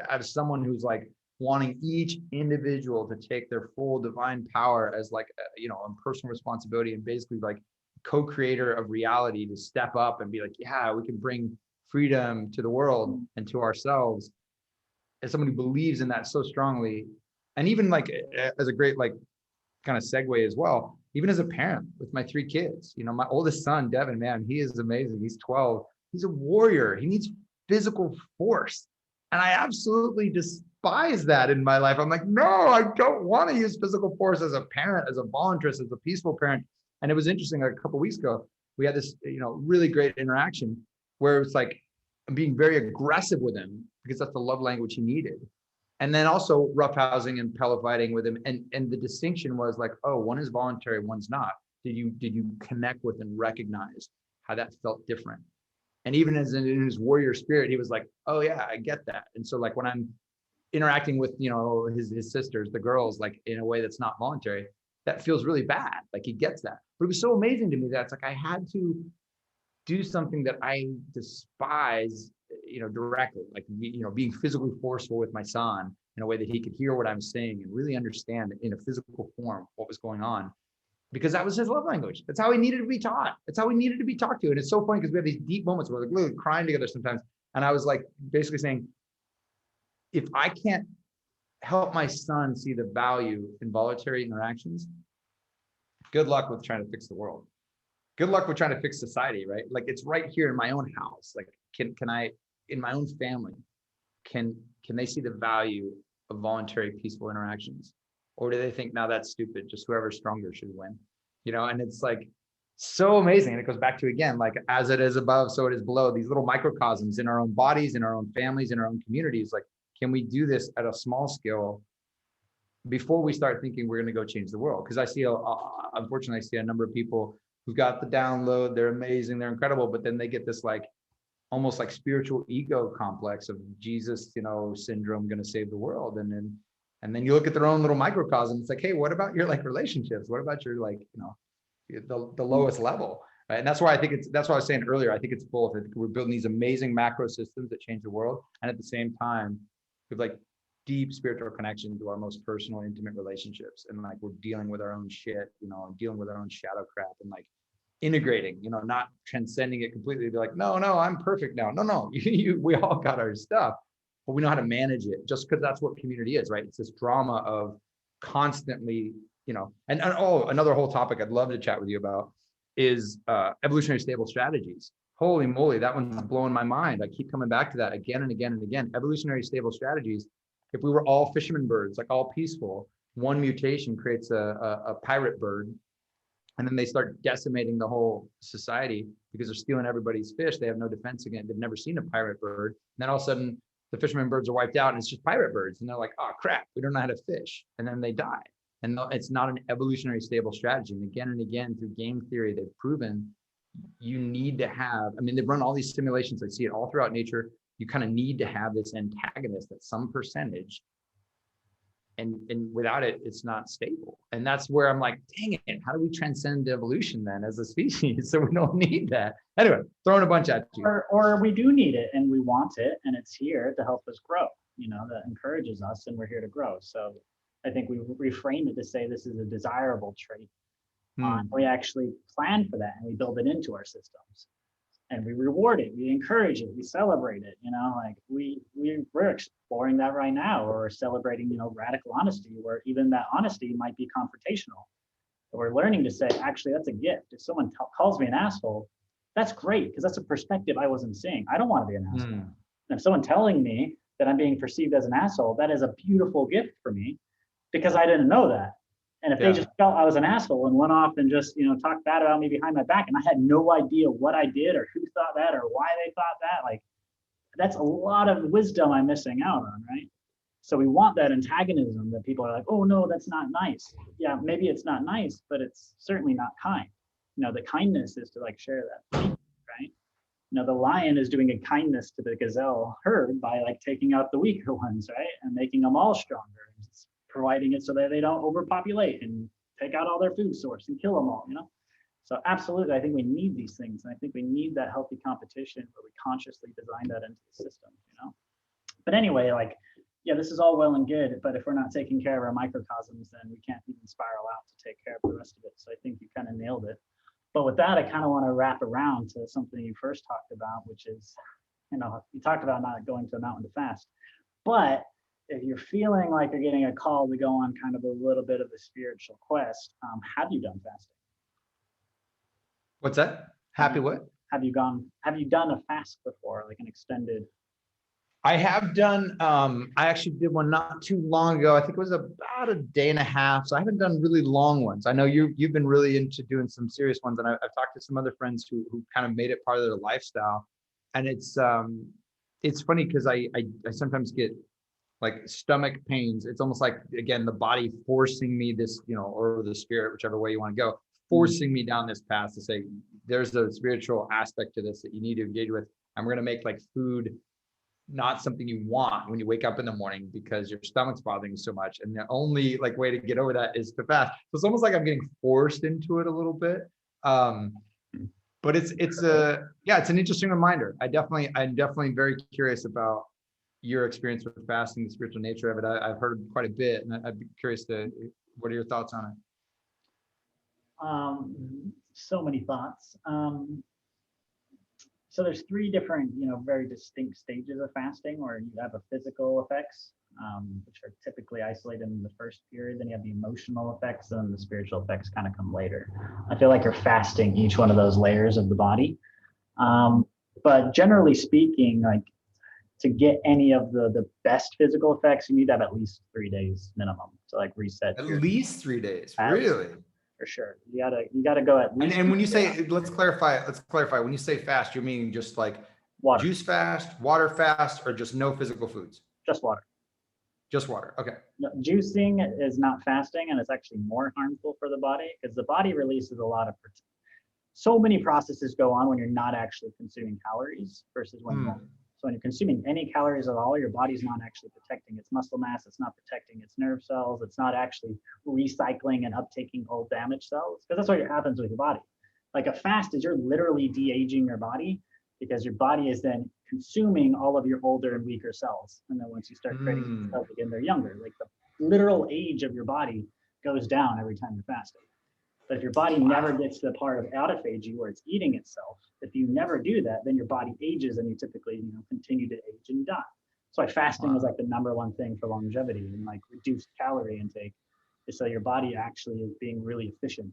as someone who's like wanting each individual to take their full divine power as like, on personal responsibility and basically like co-creator of reality to step up and be like, yeah, we can bring freedom to the world and to ourselves. As someone who believes in that so strongly, and even like as a great like kind of segue as well, even as a parent with my 3 kids, my oldest son, Devin, man, he is amazing. He's 12. He's a warrior. He needs physical force. And I absolutely despise that in my life. I'm like, no, I don't want to use physical force as a parent, as a voluntarist, as a peaceful parent. And it was interesting, like a couple of weeks ago, we had this, really great interaction where it was like, I'm being very aggressive with him because that's the love language he needed. And then also roughhousing and pillow fighting with him. And the distinction was like, oh, one is voluntary, one's not. Did you connect with and recognize how that felt different? And even as in his warrior spirit, he was like, oh yeah, I get that. And so like when I'm interacting with, his sisters, the girls, like in a way that's not voluntary, that feels really bad. Like he gets that. But it was so amazing to me that it's like I had to do something that I despise, directly, like, being physically forceful with my son in a way that he could hear what I'm saying and really understand in a physical form what was going on, because that was his love language. That's how he needed to be taught. That's how he needed to be talked to. And it's so funny because we have these deep moments where we're like literally crying together sometimes. And I was like, basically saying, if I can't help my son see the value in voluntary interactions, good luck with trying to fix the world. Good luck with trying to fix society, right? Like it's right here in my own house. Like, can I, in my own family, can they see the value of voluntary, peaceful interactions? Or do they think, now that's stupid, just whoever's stronger should win? And it's like so amazing. And it goes back to, again, like as it is above, so it is below, these little microcosms in our own bodies, in our own families, in our own communities. Like, can we do this at a small scale before we start thinking we're going to go change the world? Because I see, unfortunately, I see a number of people who've got the download, they're amazing, they're incredible, but then they get this like almost like spiritual ego complex of Jesus, syndrome, going to save the world. And then you look at their own little microcosm. It's like, hey, what about your like relationships? What about your like, the lowest level? Right? And that's why that's what I was saying earlier. I think it's both. I think we're building these amazing macro systems that change the world. And at the same time, we've like deep spiritual connection to our most personal, intimate relationships. And like, we're dealing with our own shit, dealing with our own shadow crap and like integrating, not transcending it completely. Be like, no, I'm perfect now. No, we all got our stuff, but we know how to manage it, just because that's what community is, right? It's this drama of constantly, and another whole topic I'd love to chat with you about is evolutionary stable strategies. Holy moly, that one's blowing my mind. I keep coming back to that again and again and again. Evolutionary stable strategies. If we were all fisherman birds, like all peaceful, one mutation creates a pirate bird, and then they start decimating the whole society because they're stealing everybody's fish. They have no defense against. They've never seen a pirate bird. And then all of a sudden, the fisherman birds are wiped out, and it's just pirate birds. And they're like, oh crap, we don't know how to fish. And then they die. And it's not an evolutionary stable strategy. And again, through game theory, they've proven you need to have. I mean, they've run all these simulations. I see it all throughout nature. You kind of need to have this antagonist at some percentage. And without it, it's not stable. And that's where I'm like, dang it, how do we transcend evolution then as a species? So we don't need that. Anyway, throwing a bunch at you. Or we do need it and we want it, and it's here to help us grow, that encourages us, and we're here to grow. So I think we reframe it to say this is a desirable trait. We actually plan for that, and we build it into our systems. And we reward it, we encourage it, we celebrate it. Like we're exploring that right now, or we're celebrating, radical honesty, where even that honesty might be confrontational. But we're learning to say, actually, that's a gift. If someone calls me an asshole, that's great, because that's a perspective I wasn't seeing. I don't want to be an asshole. And if someone telling me that I'm being perceived as an asshole, that is a beautiful gift for me, because I didn't know that. And if they just felt I was an asshole and went off and just, talked bad about me behind my back, and I had no idea what I did or who thought that or why they thought that, like, that's a lot of wisdom I'm missing out on, right? So we want that antagonism that people are like, oh no, that's not nice. Yeah, maybe it's not nice, but it's certainly not kind. The kindness is to like share that, right? The lion is doing a kindness to the gazelle herd by like taking out the weaker ones, right? And making them all stronger, providing it so that they don't overpopulate and take out all their food source and kill them all, So absolutely, I think we need these things. And I think we need that healthy competition where we consciously design that into the system, But anyway, like, yeah, this is all well and good, but if we're not taking care of our microcosms, then we can't even spiral out to take care of the rest of it. So I think you kind of nailed it. But with that, I kind of want to wrap around to something you first talked about, which is, you talked about not going to a mountain to fast. But if you're feeling like you're getting a call to go on kind of a little bit of a spiritual quest, have you done fasting? What's that? Happy what? Have you done a fast before, like an extended? I have done, I actually did one not too long ago. I think it was about a day and a half. So I haven't done really long ones. I know you've been really into doing some serious ones, and I've talked to some other friends who kind of made it part of their lifestyle. And it's funny because I sometimes get like stomach pains. It's almost like, again, the body forcing me this, or the spirit, whichever way you want to go, forcing me down this path to say, there's a spiritual aspect to this that you need to engage with. And we're going to make like food not something you want when you wake up in the morning because your stomach's bothering you so much. And the only like way to get over that is to fast. So it's almost like I'm getting forced into it a little bit. But it's an interesting reminder. I'm definitely very curious about your experience with fasting, the spiritual nature of it. I've heard quite a bit, and I'd be curious what are your thoughts on it? So many thoughts. So there's three different, very distinct stages of fasting, where you have a physical effects, which are typically isolated in the first period. Then you have the emotional effects, and the spiritual effects kind of come later. I feel like you're fasting each one of those layers of the body. But generally speaking, like to get any of the best physical effects, you need to have at least 3 days minimum to like reset. At least 3 days, really? For sure. You gotta go at least. And when you say, let's clarify, when you say fast, you're meaning just like water. Juice fast, water fast, or just no physical foods? Just water. Just water. Okay. No, juicing is not fasting, and it's actually more harmful for the body because the body releases a lot of, so many processes go on when you're not actually consuming calories versus when you are. So when you're consuming any calories at all, your body's not actually protecting its muscle mass. It's not protecting its nerve cells. It's not actually recycling and uptaking old damaged cells, because that's what happens with your body. Like a fast is you're literally de-aging your body, because your body is then consuming all of your older and weaker cells. And then once you start creating cells again, they're younger. Like the literal age of your body goes down every time you're fasting. But if your body never gets to the part of autophagy where it's eating itself, if you never do that, then your body ages and you typically, continue to age and die. So fasting is like the #1 thing for longevity, and like reduced calorie intake is so your body actually is being really efficient.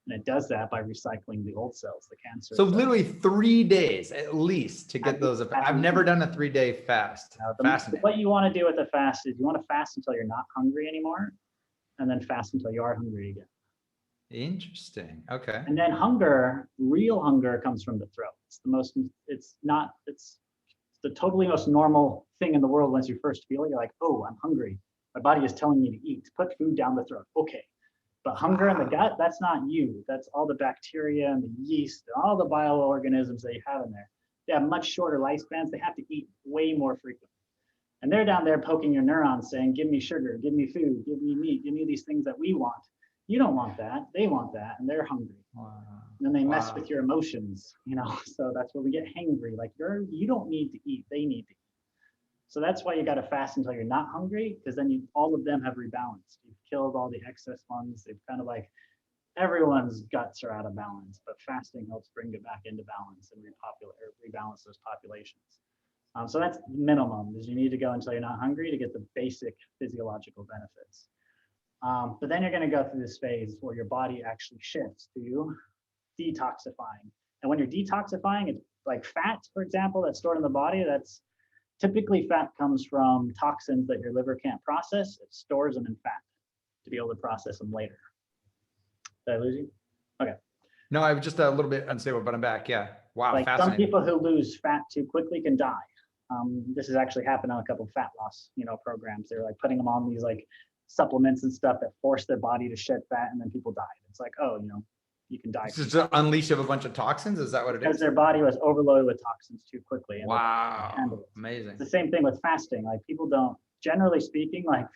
And it does that by recycling the old cells, the cancer. So literally 3 days at least to get those. I've never done a 3-day fast. What you want to do with a fast is you want to fast until you're not hungry anymore, and then fast until you are hungry again. Interesting. Okay. And then real hunger comes from the throat. It's the totally most normal thing in the world. Once you first feel it, you're like, oh, I'm hungry. My body is telling me to eat. Put food down the throat. Okay. But hunger in the gut, that's not you. That's all the bacteria and the yeast and all the bioorganisms that you have in there. They have much shorter lifespans. They have to eat way more frequently. And they're down there poking your neurons saying, give me sugar, give me food, give me meat, give me these things that we want. You don't want that. They want that, and they're hungry. Wow. And then they mess with your emotions, So that's where we get hangry. Like you don't need to eat. They need to eat. So that's why you got to fast until you're not hungry, because then all of them have rebalanced. You've killed all the excess ones. They've kind of like everyone's guts are out of balance, but fasting helps bring it back into balance and rebalance those populations. So that's minimum, is you need to go until you're not hungry to get the basic physiological benefits. But then you're going to go through this phase where your body actually shifts to detoxifying. And when you're detoxifying, it's like fat, for example, that's stored in the body. That's typically fat comes from toxins that your liver can't process. It stores them in fat to be able to process them later. Did I lose you? Okay. No, I was just a little bit unstable, but I'm back. Yeah. Wow. Like some Fascinating. people who lose fat too quickly can die. This has actually happened on a couple of fat loss, programs. They're like putting them on these like supplements and stuff that force their body to shed fat, and then people die. It's like, oh, you can die. It's just an unleash of a bunch of toxins. Is that what it is? Because their body was overloaded with toxins too quickly. And wow. Amazing. It's the same thing with fasting. Like people don't, generally speaking, like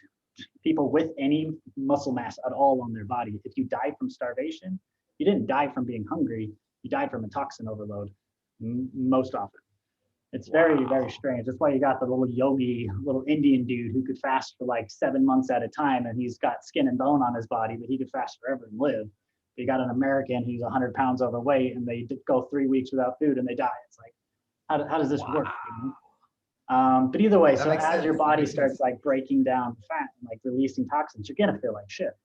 people with any muscle mass at all on their body, if you died from starvation, you didn't die from being hungry. You died from a toxin overload most often. It's very, very strange. That's why you got the little yogi, little Indian dude who could fast for like 7 months at a time, and he's got skin and bone on his body, but he could fast forever and live. You got an American who's 100 pounds overweight, and they go 3 weeks without food and they die. It's like, how does this work? But either way, so as your body starts like breaking down fat and like releasing toxins, you're gonna feel like shit.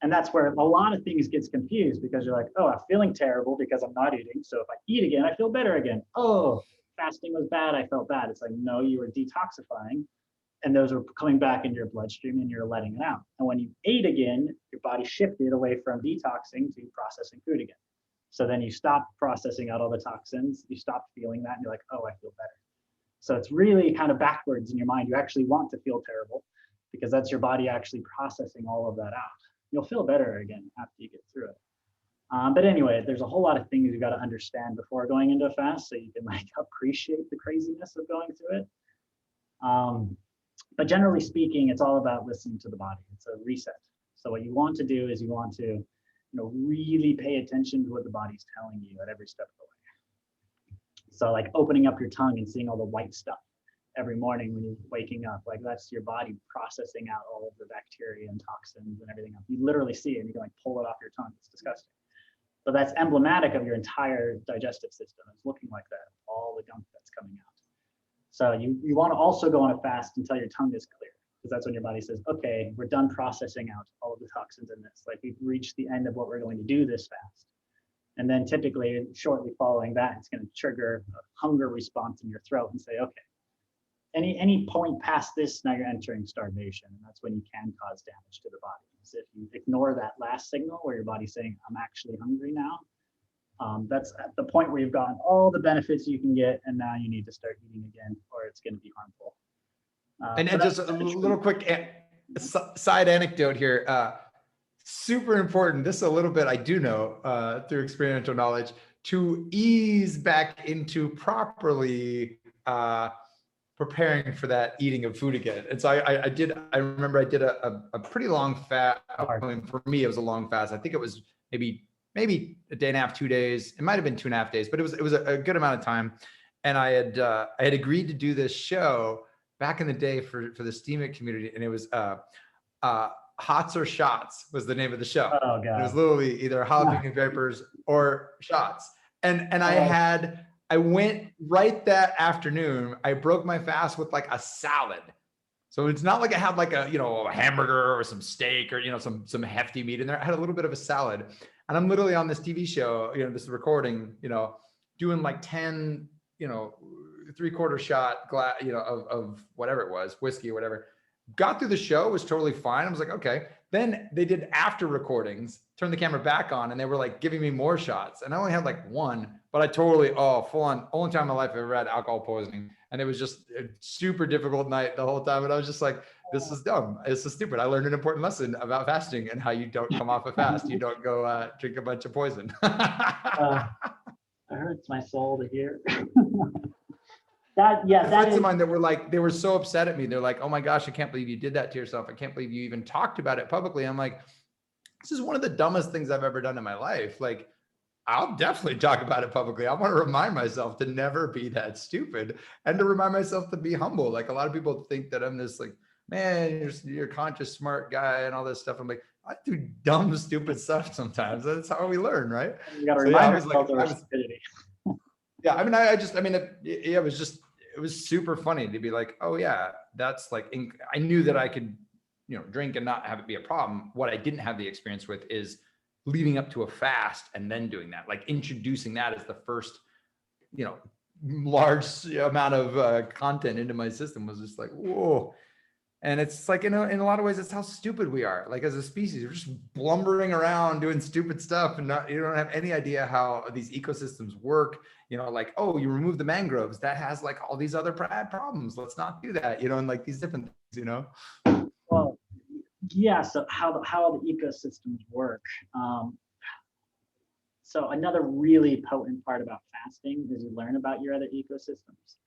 And that's where a lot of things gets confused, because you're like, oh, I'm feeling terrible because I'm not eating. So if I eat again, I feel better again. Oh, fasting was bad, I felt bad. It's like, no, you were detoxifying, and those are coming back into your bloodstream and you're letting it out. And when you ate again, your body shifted away from detoxing to processing food again. So then you stop processing out all the toxins, you stop feeling that, and you're like, oh, I feel better. So it's really kind of backwards in your mind. You actually want to feel terrible because that's your body actually processing all of that out. You'll feel better again after you get through it. But anyway, there's a whole lot of things you got to understand before going into a fast, so you can like appreciate the craziness of going through it. But generally speaking, it's all about listening to the body. It's a reset. So what you want to do is you want to, really pay attention to what the body's telling you at every step of the way. So like opening up your tongue and seeing all the white stuff every morning when you're waking up, like that's your body processing out all of the bacteria and toxins and everything else. You literally see it and you can like pull it off your tongue. It's disgusting. But that's emblematic of your entire digestive system. It's looking like that, all the gunk that's coming out. So you want to also go on a fast until your tongue is clear, because that's when your body says, okay, we're done processing out all of the toxins in this. Like we've reached the end of what we're going to do this fast. And then typically shortly following that, it's going to trigger a hunger response in your throat and say, okay, any point past this, now you're entering starvation. And that's when you can cause damage to the body. So if you ignore that last signal where your body's saying, I'm actually hungry now, that's at the point where you've gotten all the benefits you can get, and now you need to start eating again, or it's going to be harmful. And just a little quick side anecdote here. Super important. This is a little bit I do know through experiential knowledge, to ease back into properly preparing for that eating of food again. And so I remember I did a pretty long fast. I mean, for me, it was a long fast. I think it was maybe a day and a half, 2 days. It might've been 2.5 days, but it was a good amount of time. And I had agreed to do this show back in the day for the Steamic community. And it was Hots or Shots was the name of the show. Oh, God. It was literally either jalapeno peppers or shots. And I went right that afternoon. I broke my fast with like a salad. So it's not like I had like a hamburger or some steak or, some hefty meat in there. I had a little bit of a salad, and I'm literally on this TV show, this recording, doing like 10, 3/4 shot glass, of whatever it was, whiskey or whatever. Got through the show, was totally fine. I was like, okay. Then they did after recordings, turned the camera back on, and they were like giving me more shots. And I only had like one, but I totally, full on, only time in my life I've ever had alcohol poisoning. And it was just a super difficult night the whole time. And I was just like, this is dumb. This is stupid. I learned an important lesson about fasting and how you don't come off a fast. You don't go drink a bunch of poison. It hurts my soul to hear. Friends of mine that were like, they were so upset at me. They're like, oh my gosh, I can't believe you did that to yourself. I can't believe you even talked about it publicly. I'm like, this is one of the dumbest things I've ever done in my life. Like, I'll definitely talk about it publicly. I want to remind myself to never be that stupid, and to remind myself to be humble. Like, a lot of people think that I'm this like, man, you're a conscious, smart guy and all this stuff. I'm like, I do dumb, stupid stuff sometimes. That's how we learn, right? You got to remind yourself of stupidity. Yeah, I mean, it was super funny to be like, oh yeah, that's like, I knew that I could, drink and not have it be a problem. What I didn't have the experience with is leading up to a fast and then doing that, like introducing that as the first, large amount of content into my system was just like, whoa. And it's like, in a lot of ways, it's how stupid we are. Like as a species, we're just blumbering around doing stupid stuff, and you don't have any idea how these ecosystems work. Like, oh, you remove the mangroves, that has like all these other bad problems. Let's not do that, and like these different things. Well, yeah. So how the ecosystems work. So another really potent part about fasting is you learn about your other ecosystems.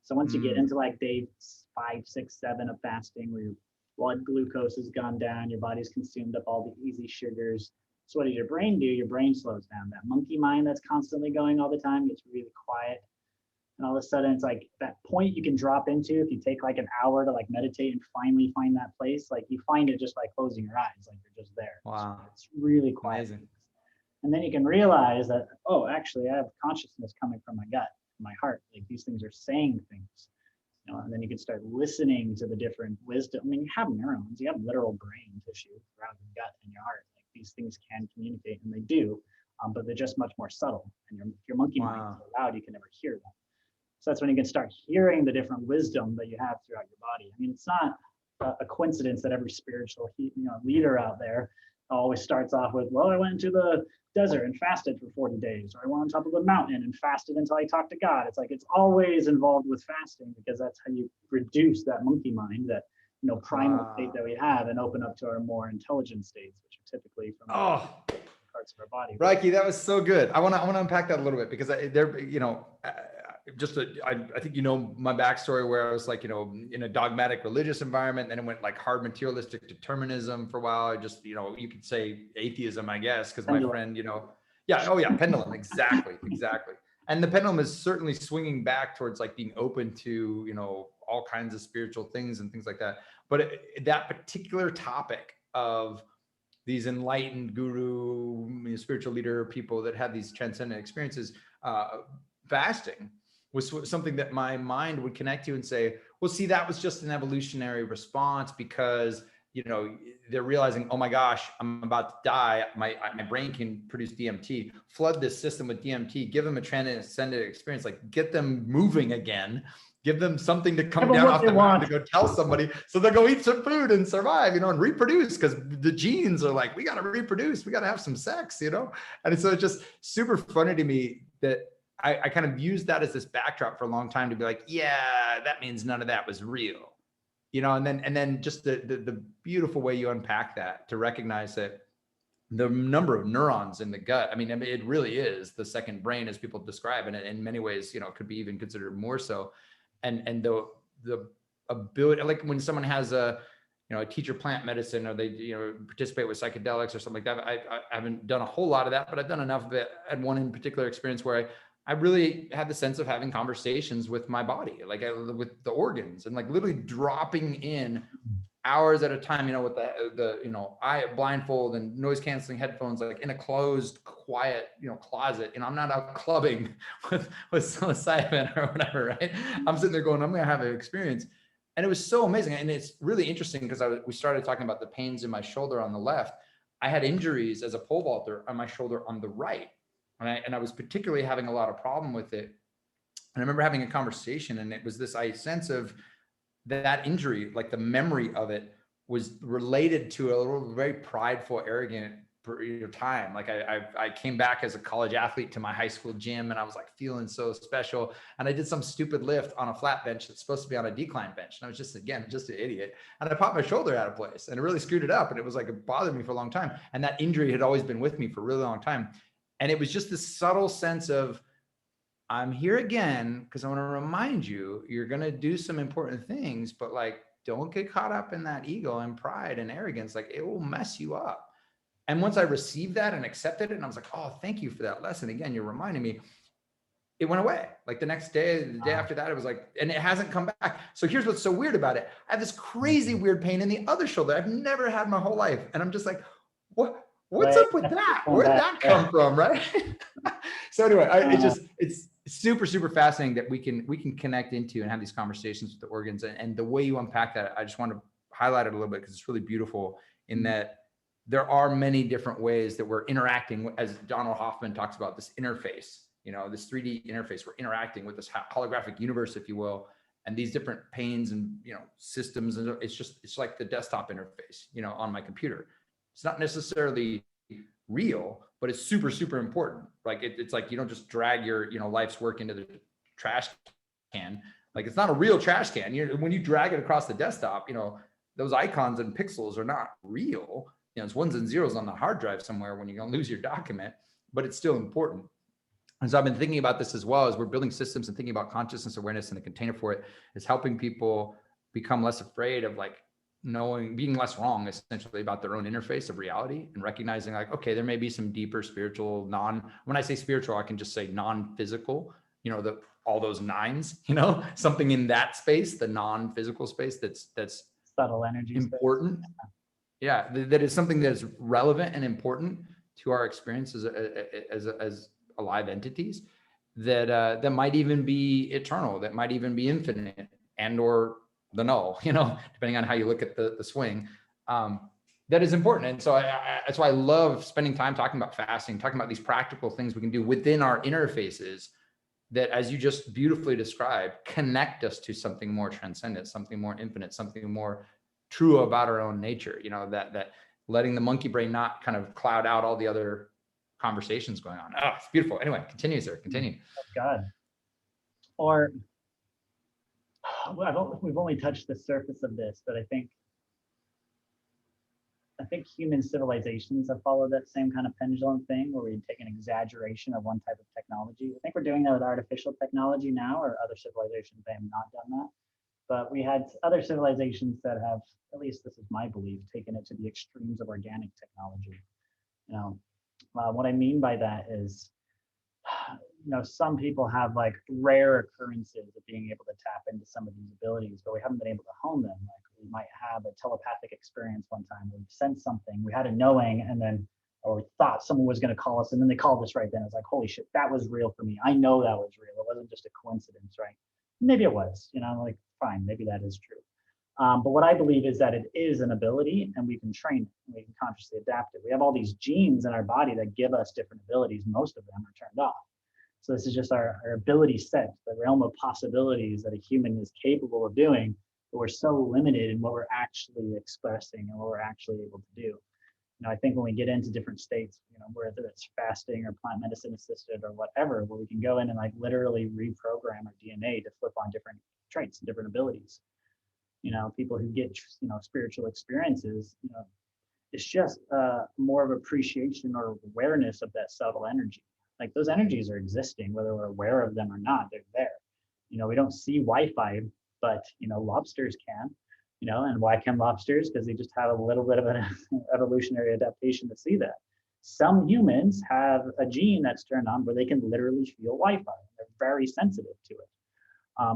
So once you get into like day 5, 6, 7 of fasting, where your blood glucose has gone down, your body's consumed up all the easy sugars. So what does your brain do? Your brain slows down. That monkey mind that's constantly going all the time gets really quiet. And all of a sudden it's like that point you can drop into if you take like an hour to like meditate and finally find that place. Like you find it just by closing your eyes, like you're just there. Wow. It's really quiet. Amazing. And then you can realize that, oh, actually I have consciousness coming from my gut, my heart. Like these things are saying things. And then you can start listening to the different wisdom. I mean, you have neurons, you have literal brain tissue around your gut and your heart. Like these things can communicate, and they do, but they're just much more subtle. And your monkey mind is so loud, you can never hear them. So that's when you can start hearing the different wisdom that you have throughout your body. I mean, it's not a coincidence that every spiritual leader out there always starts off with, well, I went into the desert and fasted for 40 days, or I went on top of a mountain and fasted until I talked to God. It's like, it's always involved with fasting, because that's how you reduce that monkey mind, that primal state that we have, and open up to our more intelligent states, which are typically from parts of our body. Reiki, that was so good. I want to unpack that a little bit, because I think my backstory, where I was like, in a dogmatic religious environment, and then it went like hard materialistic determinism for a while. I just, you could say atheism, I guess, because my friend, pendulum, exactly. And the pendulum is certainly swinging back towards like being open to, all kinds of spiritual things and things like that. But that particular topic of these enlightened guru, spiritual leader people that had these transcendent experiences, fasting was something that my mind would connect to and say, well, see, that was just an evolutionary response, because they're realizing, oh my gosh, I'm about to die. My brain can produce DMT. Flood this system with DMT. Give them a transcendent experience. Like, get them moving again. Give them something to come down off the mountain to go tell somebody, so they'll go eat some food and survive, and reproduce, because the genes are like, we got to reproduce. We got to have some sex, And so it's just super funny to me that I kind of used that as this backdrop for a long time to be like, yeah, that means none of that was real, and then just the beautiful way you unpack that, to recognize that the number of neurons in the gut, I mean, it really is the second brain, as people describe, and in many ways, could be even considered more so. And the ability, like when someone has a teacher plant medicine, or they participate with psychedelics or something like that. I haven't done a whole lot of that, but I've done enough of it. I had one in particular experience where I really had the sense of having conversations with my body, like with the organs, and like literally dropping in hours at a time, with the eye blindfold and noise canceling headphones, like in a closed, quiet, closet. I'm not out clubbing with psilocybin or whatever, right? I'm sitting there going, I'm going to have an experience. And it was so amazing. And it's really interesting, because we started talking about the pains in my shoulder on the left. I had injuries as a pole vaulter on my shoulder on the right. And I was particularly having a lot of problem with it. And I remember having a conversation, and it was this sense of that injury, like the memory of it was related to a very prideful, arrogant time. Like I came back as a college athlete to my high school gym, and I was like feeling so special. And I did some stupid lift on a flat bench that's supposed to be on a decline bench. And I was just an idiot. And I popped my shoulder out of place, and it really screwed it up. And it was like, it bothered me for a long time. And that injury had always been with me for a really long time. And it was just this subtle sense of, I'm here again because I want to remind you, you're going to do some important things, but like, don't get caught up in that ego and pride and arrogance. Like, it will mess you up. And once I received that and accepted it, and I was like, oh, thank you for that lesson. Again, you're reminding me. It went away. Like the next day, the day after that, it was like, and it hasn't come back. So here's what's so weird about it. I have this crazy weird pain in the other shoulder I've never had my whole life. And I'm just like, what's up with that? Where'd that come from? Right. So anyway, it's super, super fascinating that we can connect into and have these conversations with the organs, and the way you unpack that, I just want to highlight it a little bit, because it's really beautiful in that there are many different ways that we're interacting, as Donald Hoffman talks about, this interface, this 3D interface. We're interacting with this holographic universe, if you will. and these different panes and, you know, systems, and it's like the desktop interface, you know, on my computer. It's not necessarily real, but it's super, super important. Like it's like, you don't just drag your, you know, life's work into the trash can. Like it's not a real trash can. When you drag it across the desktop, you know, those icons and pixels are not real. You know, it's ones and zeros on the hard drive somewhere when you're going to lose your document, but it's still important. And so I've been thinking about this as well as we're building systems and thinking about consciousness awareness and the container for it is helping people become less afraid of like being less wrong essentially about their own interface of reality, and recognizing like, okay, there may be some deeper spiritual when I say spiritual, I can just say non-physical, you know, all those nines, you know, something in that space, the non-physical space that's subtle energy important. Space. Yeah, that is something that is relevant and important to our experience as alive entities, that might even be eternal, that might even be infinite, and or the null, you know, depending on how you look at the swing. That is important. And so that's why I love spending time talking about fasting, talking about these practical things we can do within our interfaces that, as you just beautifully described, connect us to something more transcendent, something more infinite, something more true about our own nature, you know, that letting the monkey brain not kind of cloud out all the other conversations going on. Oh, it's beautiful. Anyway, continue, sir. Continue. Oh, God. Or we've only touched the surface of this, but I think human civilizations have followed that same kind of pendulum thing where we take an exaggeration of one type of technology. I think we're doing that with artificial technology now, or other civilizations that have not done that. But we had other civilizations that have, at least this is my belief, taken it to the extremes of organic technology. You know, what I mean by that is, you know, some people have like rare occurrences of being able to tap into some of these abilities, but we haven't been able to hone them. Like we might have a telepathic experience one time, we sensed something, we had a knowing, and then, or we thought someone was going to call us, and then they called us right then. It's like, holy shit, that was real for me. I know that was real. It wasn't just a coincidence, right? Maybe it was, you know, like fine, maybe that is true. But what I believe is that it is an ability, and we can train it, and we can consciously adapt it. We have all these genes in our body that give us different abilities. Most of them are turned off. So this is just our ability set, the realm of possibilities that a human is capable of doing, but we're so limited in what we're actually expressing and what we're actually able to do. You know, I think when we get into different states, you know, whether it's fasting or plant medicine assisted or whatever, where we can go in and like literally reprogram our DNA to flip on different traits and different abilities. You know, people who get, you know, spiritual experiences, you know, it's just more of appreciation or awareness of that subtle energy. Like those energies are existing, whether we're aware of them or not, they're there. You know, we don't see Wi-Fi, but, you know, lobsters can, you know, and why can lobsters? Because they just have a little bit of an evolutionary adaptation to see that. Some humans have a gene that's turned on where they can literally feel Wi-Fi. They're very sensitive to it.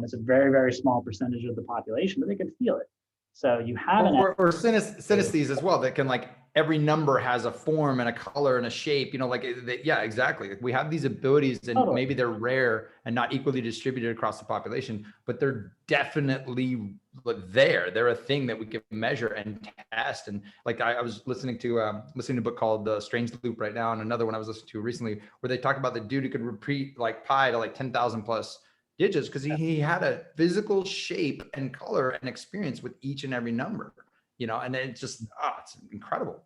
It's a very, very small percentage of the population, but they can feel it. So you have or synesthetes as well, that can, like, every number has a form and a color and a shape, you know, like yeah, exactly. We have these abilities, and totally. Maybe they're rare and not equally distributed across the population, but they're definitely there. They're a thing that we can measure and test. And like I was listening to a book called The Strange Loop right now, and another one I was listening to recently where they talk about the dude who could repeat like pi to like 10,000 plus digits because he had a physical shape and color and experience with each and every number, you know, and it's just, it's incredible.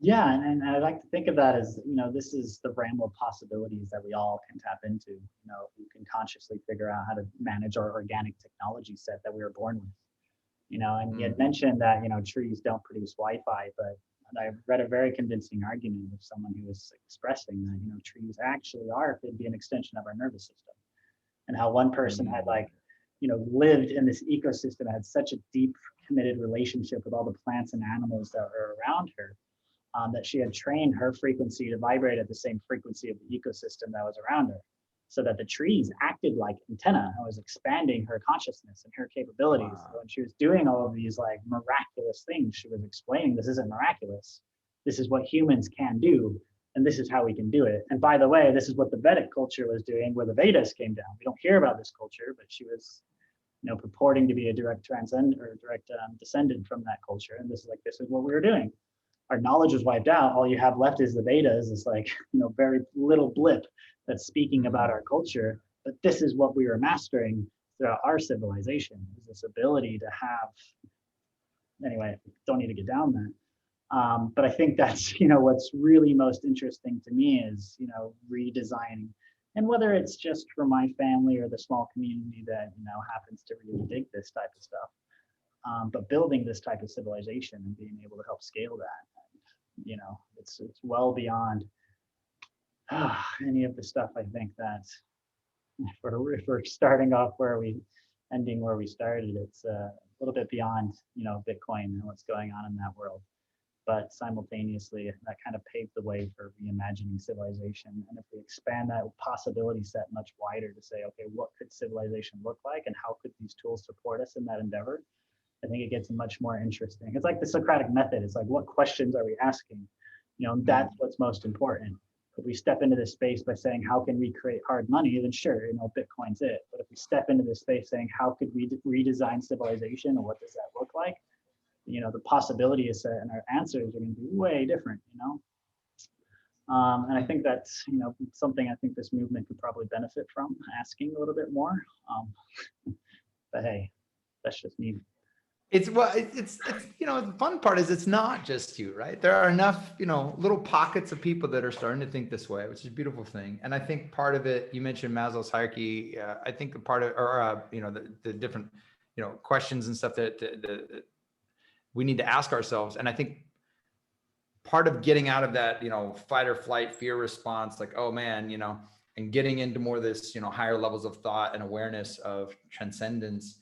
Yeah, and I like to think of that as, you know, this is the realm of possibilities that we all can tap into. You know, you can consciously figure out how to manage our organic technology set that we were born with. You know, and you had mentioned that, you know, trees don't produce Wi-Fi, but I read a very convincing argument of someone who was expressing that, you know, trees actually could be an extension of our nervous system, and how one person had, like, you know, lived in this ecosystem, had such a deep committed relationship with all the plants and animals that were around her, that she had trained her frequency to vibrate at the same frequency of the ecosystem that was around her, so that the trees acted like antenna and was expanding her consciousness and her capabilities. Wow. So when she was doing all of these like miraculous things, she was explaining, this isn't miraculous. This is what humans can do, and this is how we can do it. And by the way, this is what the Vedic culture was doing, where the Vedas came down. We don't hear about this culture, but she was, you know, purporting to be a direct descendant from that culture. And this is what we were doing. Our knowledge was wiped out. All you have left is the Vedas. It's like, you know, very little blip that's speaking about our culture. but this is what we were mastering throughout our civilization, is this ability to have, anyway, don't need to get down that. But I think that's, what's really most interesting to me is, redesigning. And whether it's just for my family or the small community that, happens to really dig this type of stuff, but building this type of civilization and being able to help scale that, it's well beyond any of the stuff. I think that if we're starting off ending where we started, it's a little bit beyond, Bitcoin and what's going on in that world. But simultaneously, that kind of paved the way for reimagining civilization. And if we expand that possibility set much wider to say, okay, what could civilization look like and how could these tools support us in that endeavor? I think it gets much more interesting. It's like the Socratic method. It's like, what questions are we asking? That's what's most important. If we step into this space by saying, how can we create hard money? Then sure, Bitcoin's it. But if we step into this space saying, how could we redesign civilization, and what does that look like? The possibility set and our answers are going to be way different, and I think that's, something I think this movement could probably benefit from asking a little bit more. But hey, that's just me. It's the fun part is it's not just you, right? There are enough, little pockets of people that are starting to think this way, which is a beautiful thing. And I think part of it, you mentioned Maslow's hierarchy. I think a part of, or the different, questions and stuff that we need to ask ourselves. And I think part of getting out of that, fight or flight fear response, like, oh man, and getting into more of this, higher levels of thought and awareness of transcendence,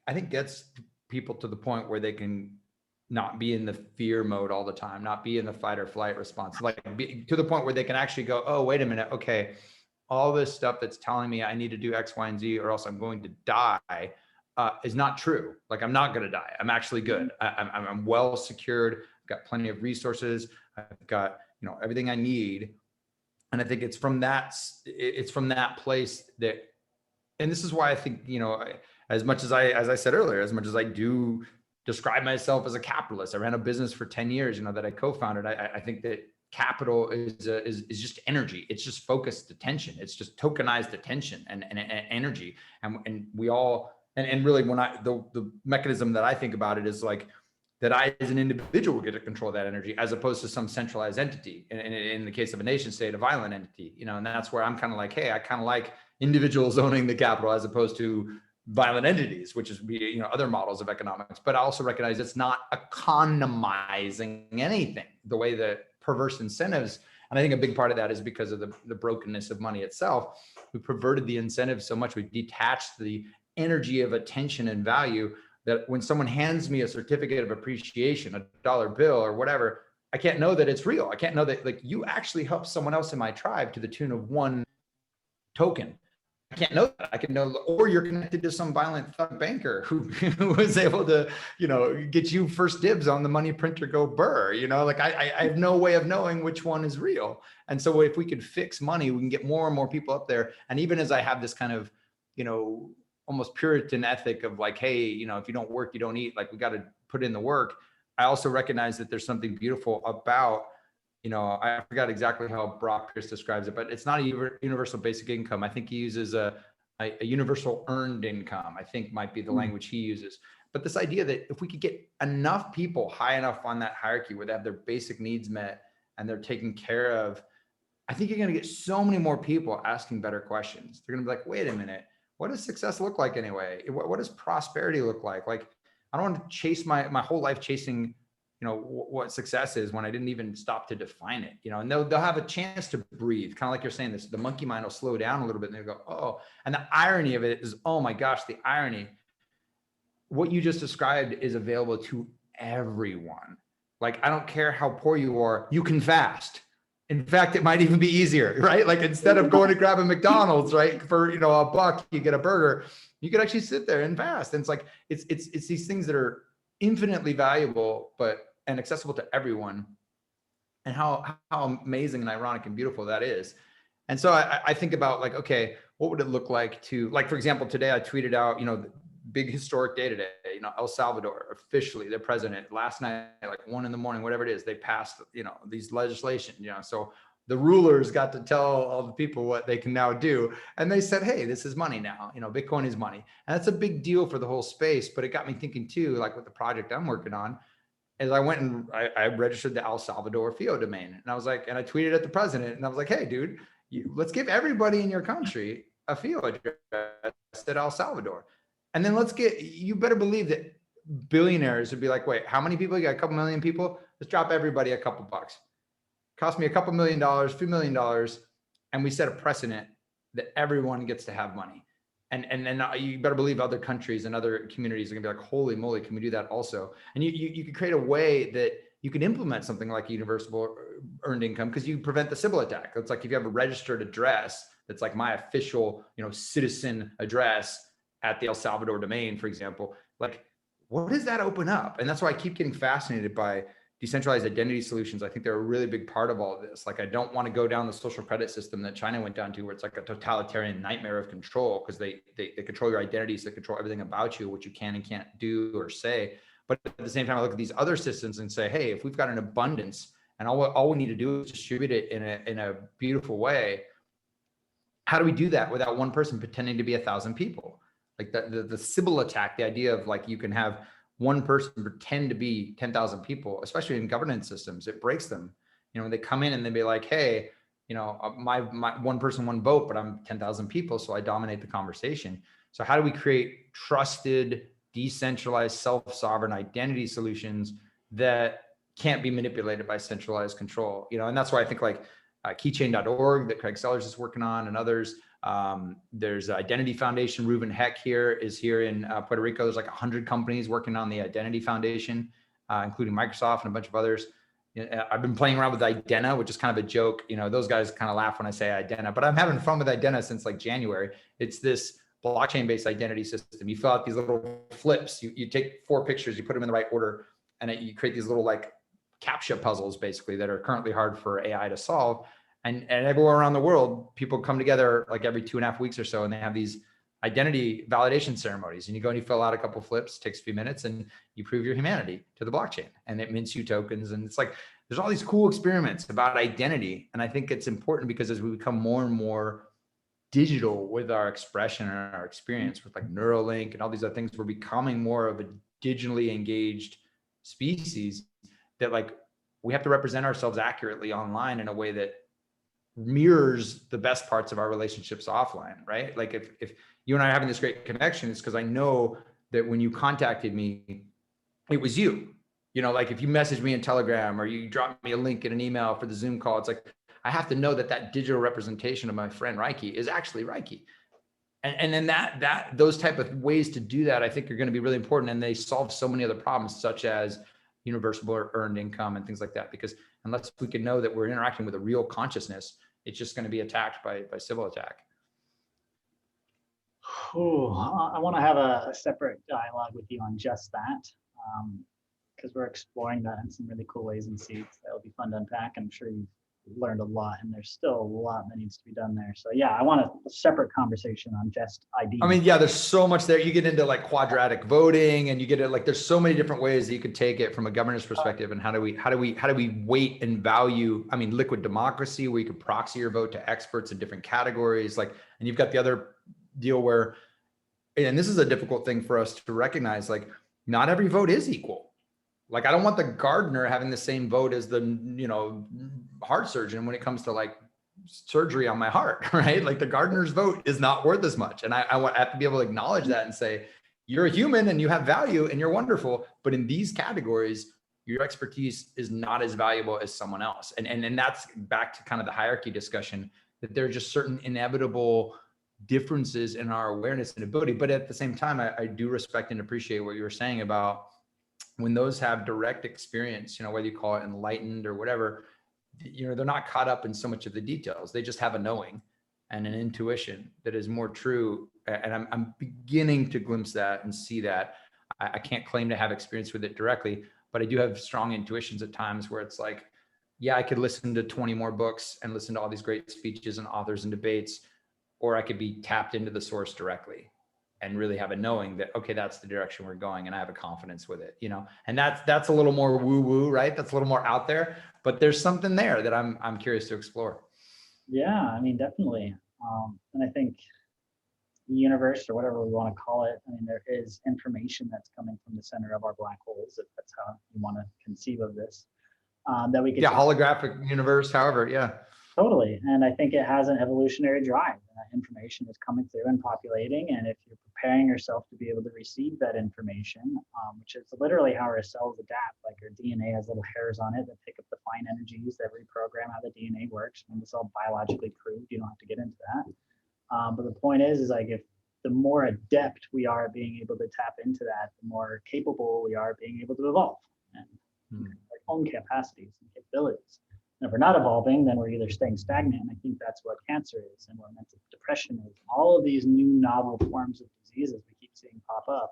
I think gets people to the point where they can not be in the fear mode all the time, not be in the fight or flight response, like be to the point where they can actually go, oh, wait a minute. Okay. All this stuff that's telling me I need to do X, Y, and Z, or else I'm going to die. Is not true. Like, I'm not going to die. I'm actually good. I'm well secured. I've got plenty of resources. I've got, everything I need. And I think it's from that place that, and this is why I think, as much as I said earlier, as much as I do describe myself as a capitalist, I ran a business for 10 years, that I co-founded. I think that capital is just energy. It's just focused attention. It's just tokenized attention and energy. And we all, and really when the mechanism that I think about it is like that I as an individual get to control that energy as opposed to some centralized entity. And in the case of a nation state, a violent entity, and that's where I'm kind of like, hey, I kind of like individuals owning the capital as opposed to violent entities, which is, other models of economics. But I also recognize it's not economizing anything the way that perverse incentives. And I think a big part of that is because of the brokenness of money itself. We perverted the incentive so much, we detached the energy of attention and value, that when someone hands me a certificate of appreciation, a dollar bill or whatever, I can't know that it's real. I can't know that, like, you actually helped someone else in my tribe to the tune of one token. I can't know that. I can know, or you're connected to some violent thug banker who was able to, get you first dibs on the money printer go burr, like I have no way of knowing which one is real. And so if we could fix money, we can get more and more people up there. And even as I have this kind of, almost Puritan ethic of like, hey, if you don't work, you don't eat, like we got to put in the work. I also recognize that there's something beautiful about, I forgot exactly how Brock Pierce describes it, but it's not a universal basic income. I think he uses a universal earned income, I think might be the language he uses. But this idea that if we could get enough people high enough on that hierarchy where they have their basic needs met and they're taken care of, I think you're going to get so many more people asking better questions. They're going to be like, wait a minute, what does success look like anyway? What does prosperity look like? Like, I don't want to chase my whole life chasing, what success is when I didn't even stop to define it, and they'll have a chance to breathe. Kind of like you're saying this, the monkey mind will slow down a little bit and they'll go, oh, and the irony of it is, oh my gosh, the irony, what you just described is available to everyone. Like, I don't care how poor you are, you can fast. In fact, it might even be easier, right? Like, instead of going to grab a McDonald's, right, for, $1, you get a burger, you could actually sit there and fast. And it's like, it's these things that are infinitely valuable, and accessible to everyone. And how amazing and ironic and beautiful that is. And so I think about, like, okay, what would it look like to, like, for example, today I tweeted out, the big historic day today, El Salvador, officially, their president last night, like 1 a.m, whatever it is, they passed, these legislation, so the rulers got to tell all the people what they can now do. And they said, hey, this is money now, Bitcoin is money. And that's a big deal for the whole space. But it got me thinking too, like with the project I'm working on, is I went and I registered the El Salvador FIO domain. And I was like, and I tweeted at the president and I was like, hey, dude, let's give everybody in your country a FIO address at El Salvador. And then you better believe that billionaires would be like, wait, how many people? You got a couple million people? Let's drop everybody a couple bucks. Cost me a couple $1 million, $2 million. And we set a precedent that everyone gets to have money. And then you better believe other countries and other communities are gonna be like, holy moly, can we do that also? And you could create a way that you can implement something like universal earned income because you prevent the Sybil attack. It's like if you have a registered address that's like my official, citizen address at the El Salvador domain, for example, like what does that open up? And that's why I keep getting fascinated by decentralized identity solutions. I think they're a really big part of all of this. Like, I don't want to go down the social credit system that China went down to, where it's like a totalitarian nightmare of control, because they control your identities, they control everything about you, what you can and can't do or say. But at the same time, I look at these other systems and say, hey, if we've got an abundance and all we need to do is distribute it in a beautiful way, how do we do that without one person pretending to be 1,000 people? Like the Sybil attack, the idea of like you can have one person pretend to be 10,000 people, especially in governance systems, it breaks them. When they come in and they be like, hey, my one person, one vote, but I'm 10,000 people, so I dominate the conversation. So how do we create trusted, decentralized, self-sovereign identity solutions that can't be manipulated by centralized control? And that's why I think like keychain.org that Craig Sellers is working on and others. There's Identity Foundation. Reuven Heck is here in Puerto Rico. There's like 100 companies working on the Identity Foundation, including Microsoft and a bunch of others. I've been playing around with Idena, which is kind of a joke. Those guys kind of laugh when I say Idena, but I'm having fun with Idena since like January. It's this blockchain-based identity system. You fill out these little flips. You take 4 pictures, you put them in the right order, and you create these little like CAPTCHA puzzles, basically, that are currently hard for AI to solve. And everywhere around the world, people come together like every 2.5 weeks or so, and they have these identity validation ceremonies. And you go and you fill out a couple flips, takes a few minutes, and you prove your humanity to the blockchain, and it mints you tokens. And it's like, there's all these cool experiments about identity. And I think it's important because as we become more and more digital with our expression and our experience with like Neuralink and all these other things, we're becoming more of a digitally engaged species that like we have to represent ourselves accurately online in a way that mirrors the best parts of our relationships offline, right? Like if you and I are having this great connection, it's because I know that when you contacted me, it was you. Like if you messaged me in Telegram or you dropped me a link in an email for the Zoom call, it's like, I have to know that digital representation of my friend Reiki is actually Reiki. And then those type of ways to do that, I think are going to be really important. And they solve so many other problems, such as universal earned income and things like that, because unless we can know that we're interacting with a real consciousness, it's just going to be attacked by Sybil attack. Oh, I want to have a separate dialogue with you on just that, because we're exploring that in some really cool ways and seeds that'll be fun to unpack. I'm sure you've learned a lot, and there's still a lot that needs to be done there. So yeah, I want a separate conversation on just ID. I mean, yeah, there's so much there. You get into like quadratic voting, and you get it like there's so many different ways that you could take it from a governance perspective. And how do we weight and value? I mean, liquid democracy, where you could proxy your vote to experts in different categories. Like, and you've got the other deal where, and this is a difficult thing for us to recognize, like not every vote is equal. Like, I don't want the gardener having the same vote as the, heart surgeon when it comes to like surgery on my heart, right? Like the gardener's vote is not worth as much. And I have to be able to acknowledge that and say, you're a human and you have value and you're wonderful. But in these categories, your expertise is not as valuable as someone else. And that's back to kind of the hierarchy discussion, that there are just certain inevitable differences in our awareness and ability. But at the same time, I do respect and appreciate what you were saying about when those have direct experience, whether you call it enlightened or whatever, they're not caught up in so much of the details. They just have a knowing and an intuition that is more true. And I'm beginning to glimpse that and see that. I can't claim to have experience with it directly, but I do have strong intuitions at times where it's like, yeah, I could listen to 20 more books and listen to all these great speeches and authors and debates, or I could be tapped into the source directly and really have a knowing that, okay, that's the direction we're going. And I have a confidence with it, and that's a little more woo woo, right? That's a little more out there, but there's something there that I'm curious to explore. Yeah, I mean, definitely. And I think the universe, or whatever we want to call it, I mean, there is information that's coming from the center of our black holes, if that's how you want to conceive of this, that we could Yeah, holographic universe, however, yeah. totally. And I think it has an evolutionary drive. That information is coming through and populating. And if you're preparing yourself to be able to receive that information, which is literally how our cells adapt, like our DNA has little hairs on it that pick up the fine energies that reprogram how the DNA works. And it's all biologically proved. You don't have to get into that. But the point is like if the more adept we are at being able to tap into that, the more capable we are being able to evolve and our own capacities and capabilities. And if we're not evolving, then we're either staying stagnant. And I think that's what cancer is and what mental depression is. All of these new novel forms of diseases we keep seeing pop up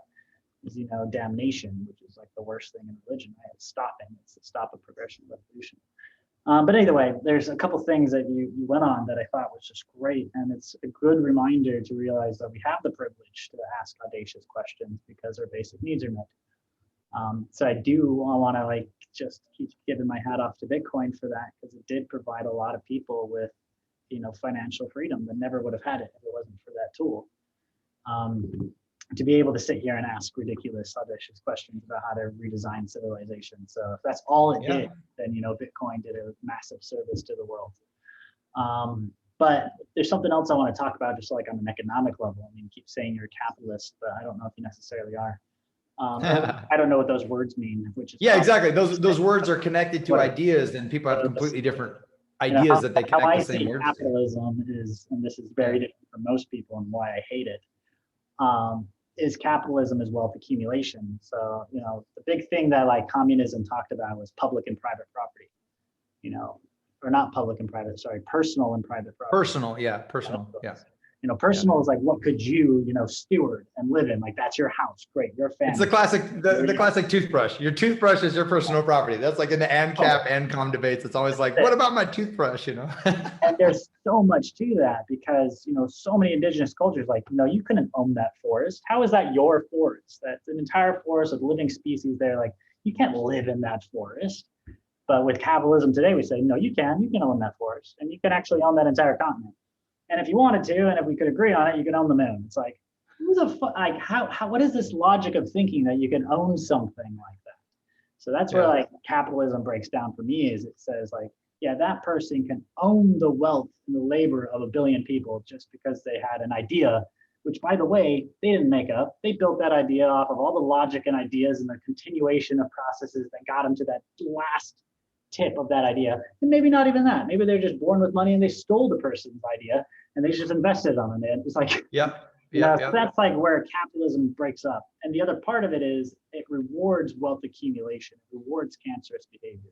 is, damnation, which is like the worst thing in religion, right? It's stopping. It's the stop of progression of evolution. But either way, there's a couple things that you went on that I thought was just great. And it's a good reminder to realize that we have the privilege to ask audacious questions because our basic needs are met. So I want to like just keep giving my hat off to Bitcoin for that, because it did provide a lot of people with, financial freedom that never would have had it if it wasn't for that tool. To be able to sit here and ask ridiculous, audacious questions about how to redesign civilization. So if that's all it did, then, Bitcoin did a massive service to the world. But there's something else I want to talk about, just like on an economic level. I mean, you keep saying you're a capitalist, but I don't know if you necessarily are. I don't know what those words mean, which is exactly. Those words are connected to ideas, and people have completely different ideas that they connect how I the same see words. capitalism is, and this is very different for most people and why I hate it, is capitalism is wealth accumulation. So, the big thing that like communism talked about was public and private property, or not public and private, sorry, personal and private property. Personal, yeah. Personal is like, what could you, steward and live in? Like, that's your house. Great. Your family. It's the classic toothbrush. Your toothbrush is your personal property. That's like in the ANCAP, ANCOM debates. It's always like, what about my toothbrush, And there's so much to that because, so many indigenous cultures, like, you couldn't own that forest. How is that your forest? That's an entire forest of living species there. Like, you can't live in that forest. But with capitalism today, we say, no, you can own that forest, and you can actually own that entire continent. And if you wanted to, and if we could agree on it, you can own the moon. It's like, what is this logic of thinking that you can own something like that? So that's where like capitalism breaks down for me, is it says like, yeah, that person can own the wealth and the labor of a billion people just because they had an idea, which by the way, they didn't make up. They built that idea off of all the logic and ideas and the continuation of processes that got them to that last tip of that idea. And maybe not even that. Maybe they're just born with money and they stole the person's idea and they just invested on it. And it's like, so that's like where capitalism breaks up. And the other part of it is it rewards wealth accumulation, it rewards cancerous behavior.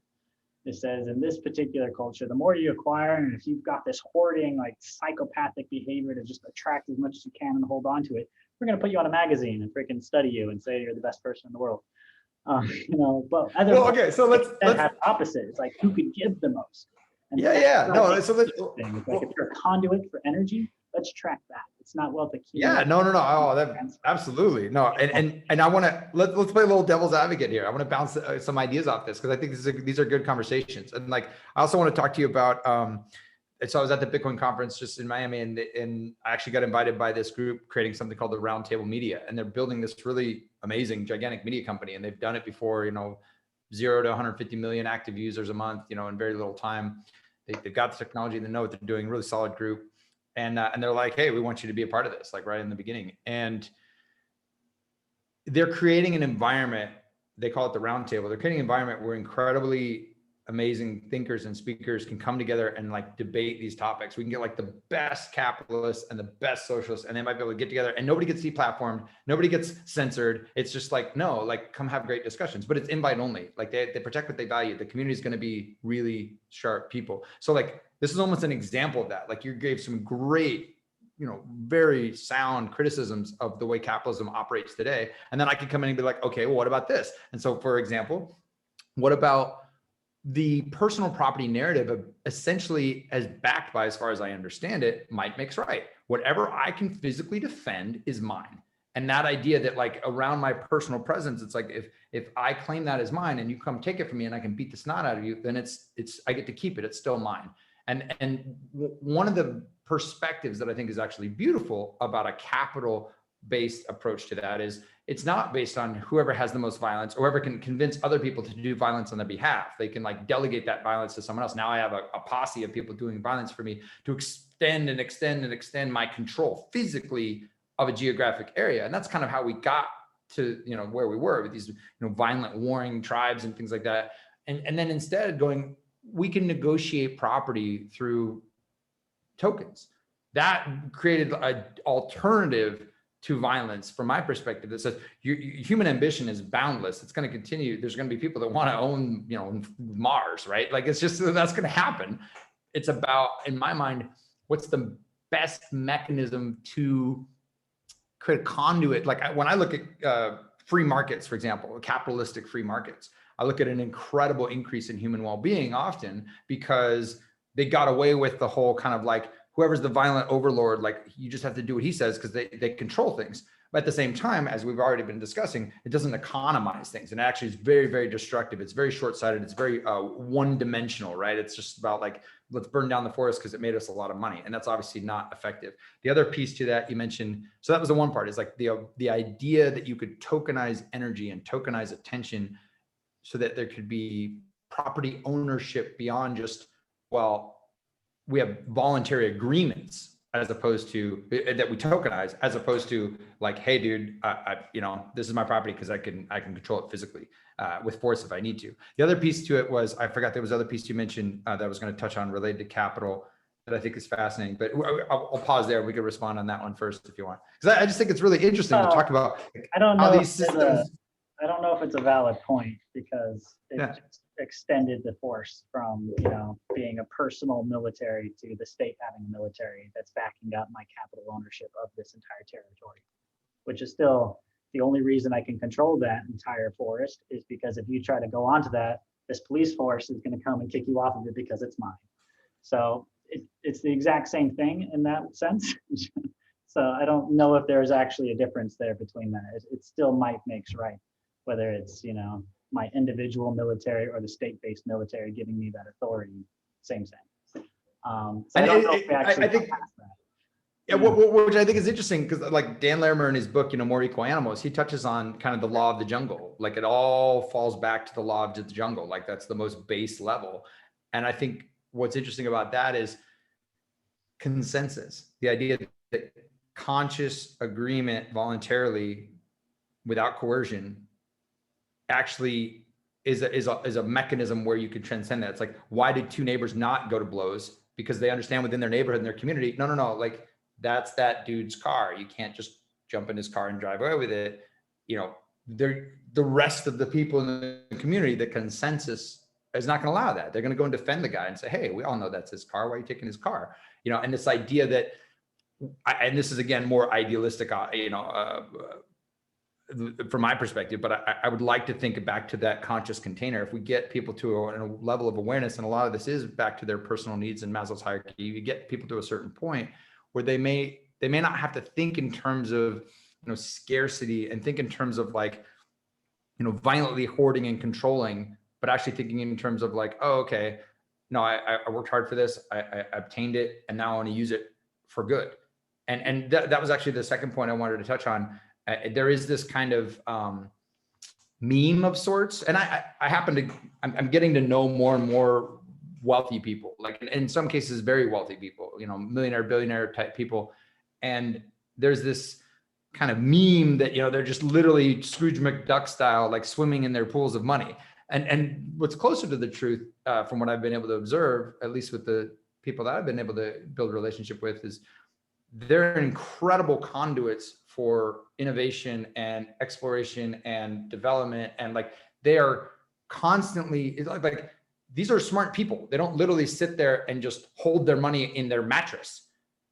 It says in this particular culture, the more you acquire, and if you've got this hoarding, like psychopathic behavior to just attract as much as you can and hold on to it, we're going to put you on a magazine and freaking study you and say you're the best person in the world. But so let's have opposite. It's like who could give the most. And so let's like if you're a conduit for energy, let's track that. It's not wealth accumulation. Absolutely no. And I want to let's play a little devil's advocate here. I want to bounce some ideas off this because I think these are good conversations. And like I also want to talk to you about so I was at the Bitcoin conference just in Miami, and I actually got invited by this group creating something called the Roundtable Media, and they're building this really amazing, gigantic media company, and they've done it before, 0 to 150 million active users a month, in very little time. They've got the technology, they know what they're doing, really solid group, and they're like, hey, we want you to be a part of this, like right in the beginning, and they're creating an environment. They call it the Roundtable. They're creating an environment where incredibly amazing thinkers and speakers can come together and like debate these topics. We can get like the best capitalists and the best socialists, and they might be able to get together and nobody gets deplatformed. Nobody gets censored. It's just like, no, like come have great discussions, but it's invite only. Like they protect what they value. The community is going to be really sharp people. So like, this is almost an example of that. Like you gave some great, very sound criticisms of the way capitalism operates today. And then I could come in and be like, okay, well, what about this? And so for example, what about the personal property narrative of essentially as backed by, as far as I understand it, might makes right. Whatever I can physically defend is mine. And that idea that like around my personal presence, it's like, if I claim that as mine and you come take it from me and I can beat the snot out of you, then it's I get to keep it. It's still mine. One of the perspectives that I think is actually beautiful about a capital-based approach to that is it's not based on whoever has the most violence or whoever can convince other people to do violence on their behalf. They can like delegate that violence to someone else. Now I have a posse of people doing violence for me to extend and extend and extend my control physically of a geographic area. And that's kind of how we got to, you know, where we were with these, you know, violent warring tribes and things like that. And then instead going, we can negotiate property through tokens. That created an alternative to violence from my perspective that says human ambition is boundless. It's going to continue. There's going to be people that want to own, you know, Mars, right? Like it's just, that's going to happen. It's about, in my mind, what's the best mechanism to create a conduit. Like when I look at free markets, for example, capitalistic free markets, I look at an incredible increase in human well-being often because they got away with the whole kind of like, whoever's the violent overlord, like you just have to do what he says because they control things. But at the same time, as we've already been discussing, it doesn't economize things. And actually it's very, very destructive. It's very short-sighted. It's very one-dimensional, right? It's just about like, let's burn down the forest because it made us a lot of money. And that's obviously not effective. The other piece to that you mentioned, so that was the one part, is like the idea that you could tokenize energy and tokenize attention so that there could be property ownership beyond just, well, we have voluntary agreements as opposed to that we tokenize, as opposed to like, hey, dude, you know, this is my property because I can control it physically with force if I need to. The other piece to it was, I forgot there was other piece you mentioned that I was going to touch on related to capital that I think is fascinating, but I'll pause there. We could respond on that one first if you want, because I just think it's really interesting to talk about I don't know how these systems. I don't know if it's a valid point because it Yeah. just extended the force from, you know, being a personal military to the state having a military that's backing up my capital ownership of this entire territory, which is still the only reason I can control that entire forest is because if you try to go onto that, this police force is going to come and kick you off of it because it's mine. So it's the exact same thing in that sense. So I don't know if there's actually a difference there between that. It still might makes right, whether it's, you know, my individual military or the state-based military giving me that authority, same. So I don't know if we actually got past that. Yeah, which I think is interesting because like Dan Larimer in his book, you know, More Equal Animals, he touches on kind of the law of the jungle. Like it all falls back to the law of the jungle. Like that's the most base level. And I think what's interesting about that is consensus, the idea that conscious agreement voluntarily without coercion actually is a mechanism where you can transcend that. It's like, why did two neighbors not go to blows? Because they understand within their neighborhood and their community, no, like that's that dude's car. You can't just jump in his car and drive away with it. You know, the rest of the people in the community, the consensus is not going to allow that. They're going to go and defend the guy and say, hey, we all know that's his car. Why are you taking his car? You know, and this idea that, and this is again, more idealistic, you know, from my perspective, but I would like to think back to that conscious container. If we get people to a level of awareness, and a lot of this is back to their personal needs and Maslow's hierarchy, you get people to a certain point where they may not have to think in terms of, you know, scarcity and think in terms of like, you know, violently hoarding and controlling, but actually thinking in terms of like, oh, okay, no, I worked hard for this, I obtained it, and now I want to use it for good. And that was actually the second point I wanted to touch on. There is this kind of meme of sorts, and I'm getting to know more and more wealthy people, like in some cases very wealthy people, you know, millionaire, billionaire type people, and there's this kind of meme that, you know, they're just literally Scrooge McDuck style, like swimming in their pools of money. And what's closer to the truth, from what I've been able to observe, at least with the people that I've been able to build a relationship with, is they're incredible conduits for innovation and exploration and development. And like, they are constantly like, these are smart people. They don't literally sit there and just hold their money in their mattress.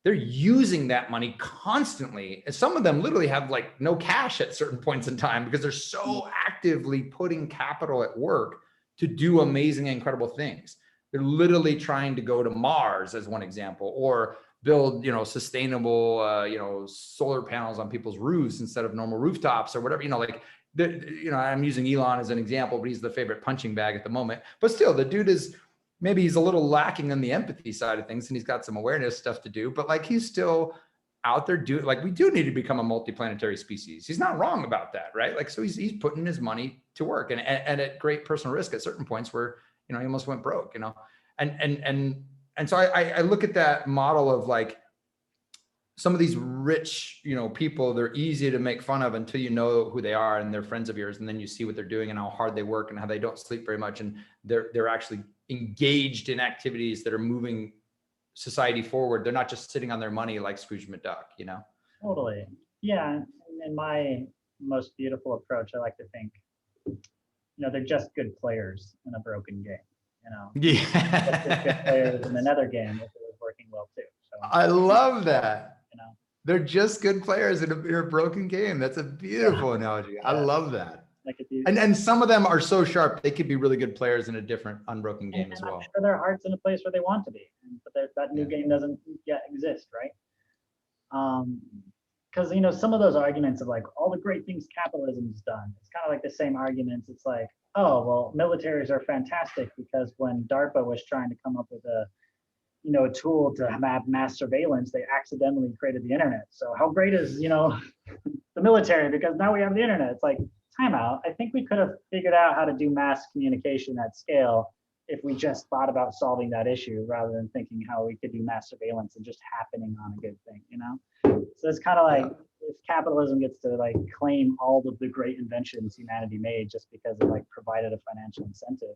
They're using that money constantly. And some of them literally have like no cash at certain points in time because they're so actively putting capital at work to do amazing, incredible things. They're literally trying to go to Mars as one example, or build, you know, sustainable, you know, solar panels on people's roofs instead of normal rooftops or whatever, you know, like, you know, I'm using Elon as an example, but he's the favorite punching bag at the moment. But still, the dude is, maybe he's a little lacking on the empathy side of things, and he's got some awareness stuff to do, but like he's still out there doing, like, we do need to become a multiplanetary species. He's not wrong about that, right? Like, so he's putting his money to work, and at great personal risk at certain points where, you know, he almost went broke, you know, and so I look at that model of like some of these rich, you know, people, they're easy to make fun of until you know who they are and they're friends of yours, and then you see what they're doing and how hard they work and how they don't sleep very much, and they're actually engaged in activities that are moving society forward. They're not just sitting on their money like Scrooge McDuck, you know? Totally. Yeah. In my most beautiful approach, I like to think, you know, they're just good players in a broken game, you know? Yeah. Good players in another game if it was working well too. So I love that. you know, They're just good players in a broken game. That's a beautiful analogy. I love that. like if you, And some of them are so sharp, they could be really good players in a different unbroken game as well. I'm sure their heart's in a place where they want to be, but that new game doesn't yet exist, right? Because, you know, some of those arguments of like all the great things capitalism's done, it's kind of like the same arguments. It's like, oh, well, militaries are fantastic because when DARPA was trying to come up with a, you know, a tool to have mass surveillance, they accidentally created the internet. So how great is, you know, the military, because now we have the internet. It's like, time out. I think we could have figured out how to do mass communication at scale if we just thought about solving that issue rather than thinking how we could do mass surveillance and just happening on a good thing, you know? So it's kind of like if capitalism gets to like claim all of the great inventions humanity made just because it like provided a financial incentive.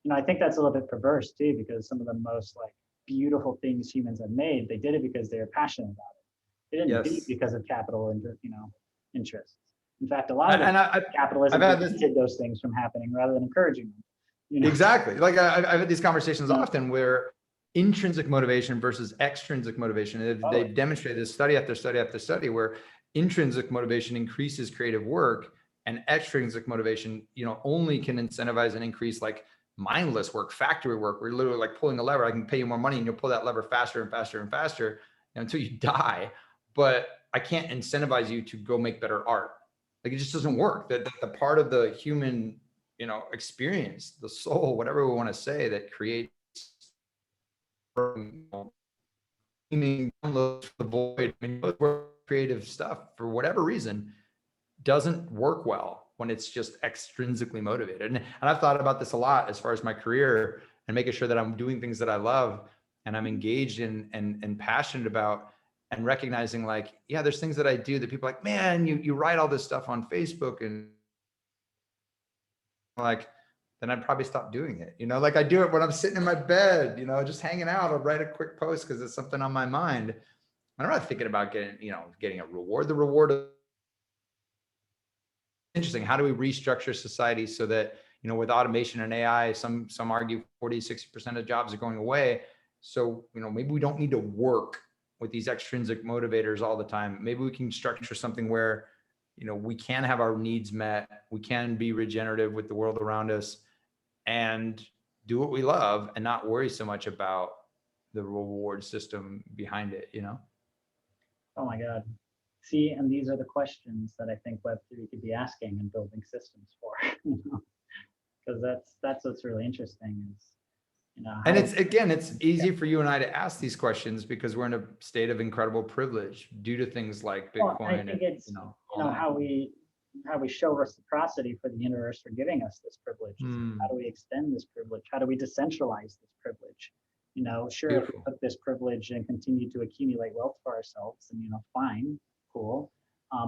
You know, I think that's a little bit perverse too, because some of the most like beautiful things humans have made, they did it because they were passionate about it. They didn't do it because of capital and, you know, interests. In fact, a lot of capitalism prevented those things from happening rather than encouraging them. You know? Exactly. Like I've had these conversations often where intrinsic motivation versus extrinsic motivation, they've demonstrated this study after study after study where intrinsic motivation increases creative work and extrinsic motivation, you know, only can incentivize and increase like mindless work, factory work. We're literally like pulling a lever. I can pay you more money and you'll pull that lever faster and faster and faster until you die. But I can't incentivize you to go make better art. Like it just doesn't work. That the part of the human, you know, experience, the soul, whatever we want to say, that creates meaning, the void, I mean, creative stuff for whatever reason doesn't work well when it's just extrinsically motivated. And I've thought about this a lot as far as my career and making sure that I'm doing things that I love and I'm engaged in and passionate about, and recognizing like, yeah, there's things that I do that people are like, man, you write all this stuff on Facebook, and like, then I'd probably stop doing it. You know, like I do it when I'm sitting in my bed, you know, just hanging out. I'll write a quick post because it's something on my mind. I'm not thinking about getting a reward. The reward of interesting. How do we restructure society so that, you know, with automation and AI, some argue 40-60% of jobs are going away. So, you know, maybe we don't need to work with these extrinsic motivators all the time. Maybe we can structure something where, you know, we can have our needs met. We can be regenerative with the world around us and do what we love and not worry so much about the reward system behind it, you know? Oh my God. See, and these are the questions that I think Web3 could be asking and building systems for, you know? Because that's what's really interesting is, you know, and it's easy for you and I to ask these questions because we're in a state of incredible privilege due to things like Bitcoin. Well, I think it's, you know, how we show reciprocity for the universe for giving us this privilege. How do we extend this privilege? How do we decentralize this privilege? You know, sure, if we took this privilege and continue to accumulate wealth for ourselves, and, you know, fine, cool.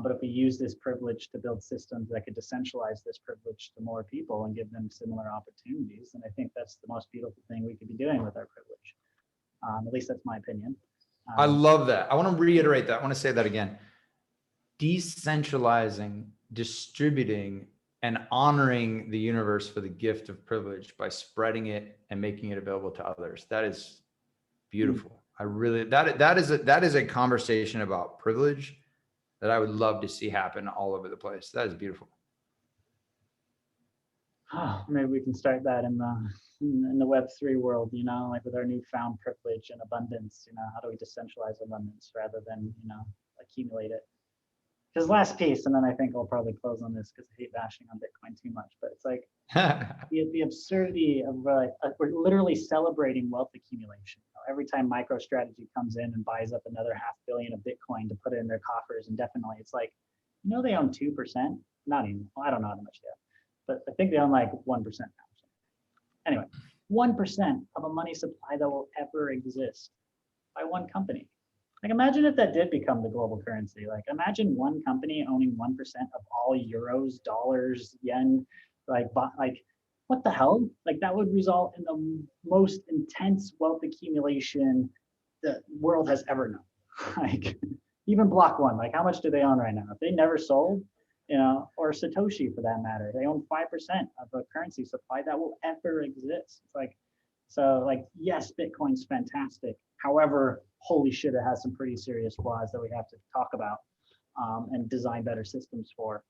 But if we use this privilege to build systems that could decentralize this privilege to more people and give them similar opportunities, then I think that's the most beautiful thing we could be doing with our privilege. At least that's my opinion. I love that. I want to reiterate that. I want to say that again. Decentralizing, distributing, and honoring the universe for the gift of privilege by spreading it and making it available to others. That is beautiful. I really, that is a conversation about privilege that I would love to see happen all over the place. That is beautiful. Oh, maybe we can start that in the Web3 world, you know, like with our newfound privilege and abundance, you know, how do we decentralize abundance rather than, you know, accumulate it? Because last piece, and then I think I'll probably close on this because I hate bashing on Bitcoin too much, but it's like the absurdity of we're literally celebrating wealth accumulation. Every time MicroStrategy comes in and buys up another $500 million of Bitcoin to put it in their coffers indefinitely, it's like, they own 2%. Not even, I don't know how much they own, but I think they own like 1% now. Anyway, 1% of a money supply that will ever exist by one company. Like, imagine if that did become the global currency. Like, imagine one company owning 1% of all euros, dollars, yen. Like, what the hell? Like, that would result in the most intense wealth accumulation the world has ever known. Like, even Block One, like, how much do they own right now? If they never sold, or Satoshi for that matter, they own 5% of the currency supply that will ever exist. It's like, so like, yes, Bitcoin's fantastic. However, holy shit, it has some pretty serious flaws that we have to talk about and design better systems for,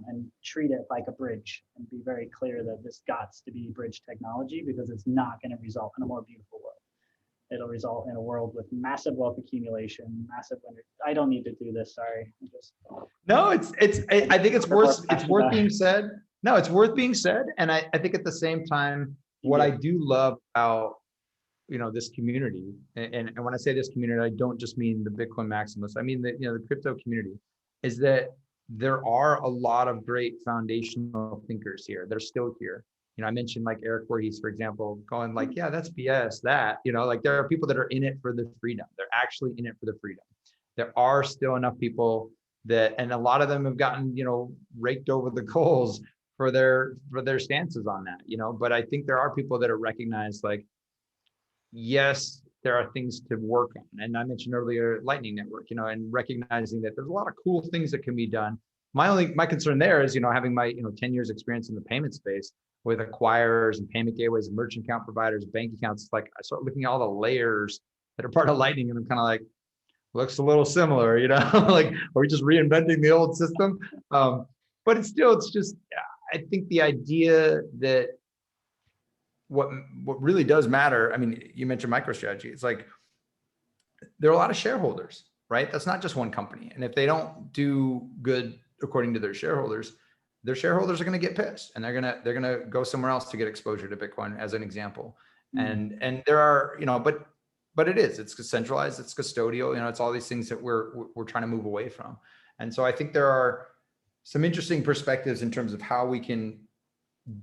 and treat it like a bridge and be very clear that this got to be bridge technology, because it's not going to result in a more beautiful world. It'll result in a world with massive wealth accumulation, massive winter. I don't need to do this. Sorry. No, I think it's worth being said. No, it's worth being said. And I think at the same time, what I do love about, this community, and when I say this community, I don't just mean the Bitcoin maximalists. I mean the crypto community, is that there are a lot of great foundational thinkers here. They're still here. I mentioned like Eric Voorhees, for example, going like, yeah, that's BS, that, like there are people that are in it for the freedom. They're actually in it for the freedom. There are still enough people that, and a lot of them have gotten, raked over the coals for their stances on that, but I think there are people that are recognized, like, yes, there are things to work on. And I mentioned earlier, Lightning Network, and recognizing that there's a lot of cool things that can be done. My concern there is, having my, 10 years experience in the payment space with acquirers and payment gateways, merchant account providers, bank accounts. It's like, I start looking at all the layers that are part of Lightning, and I'm kind of like, looks a little similar, like, are we just reinventing the old system? But it's just, I think the idea that what really does matter, I mean, you mentioned MicroStrategy. It's like, there are a lot of shareholders, right? That's not just one company. And if they don't do good according to their shareholders are going to get pissed, and they're going to go somewhere else to get exposure to Bitcoin, as an example. Mm-hmm. And there are, but it's centralized, it's custodial, it's all these things that we're trying to move away from. And so I think there are some interesting perspectives in terms of how we can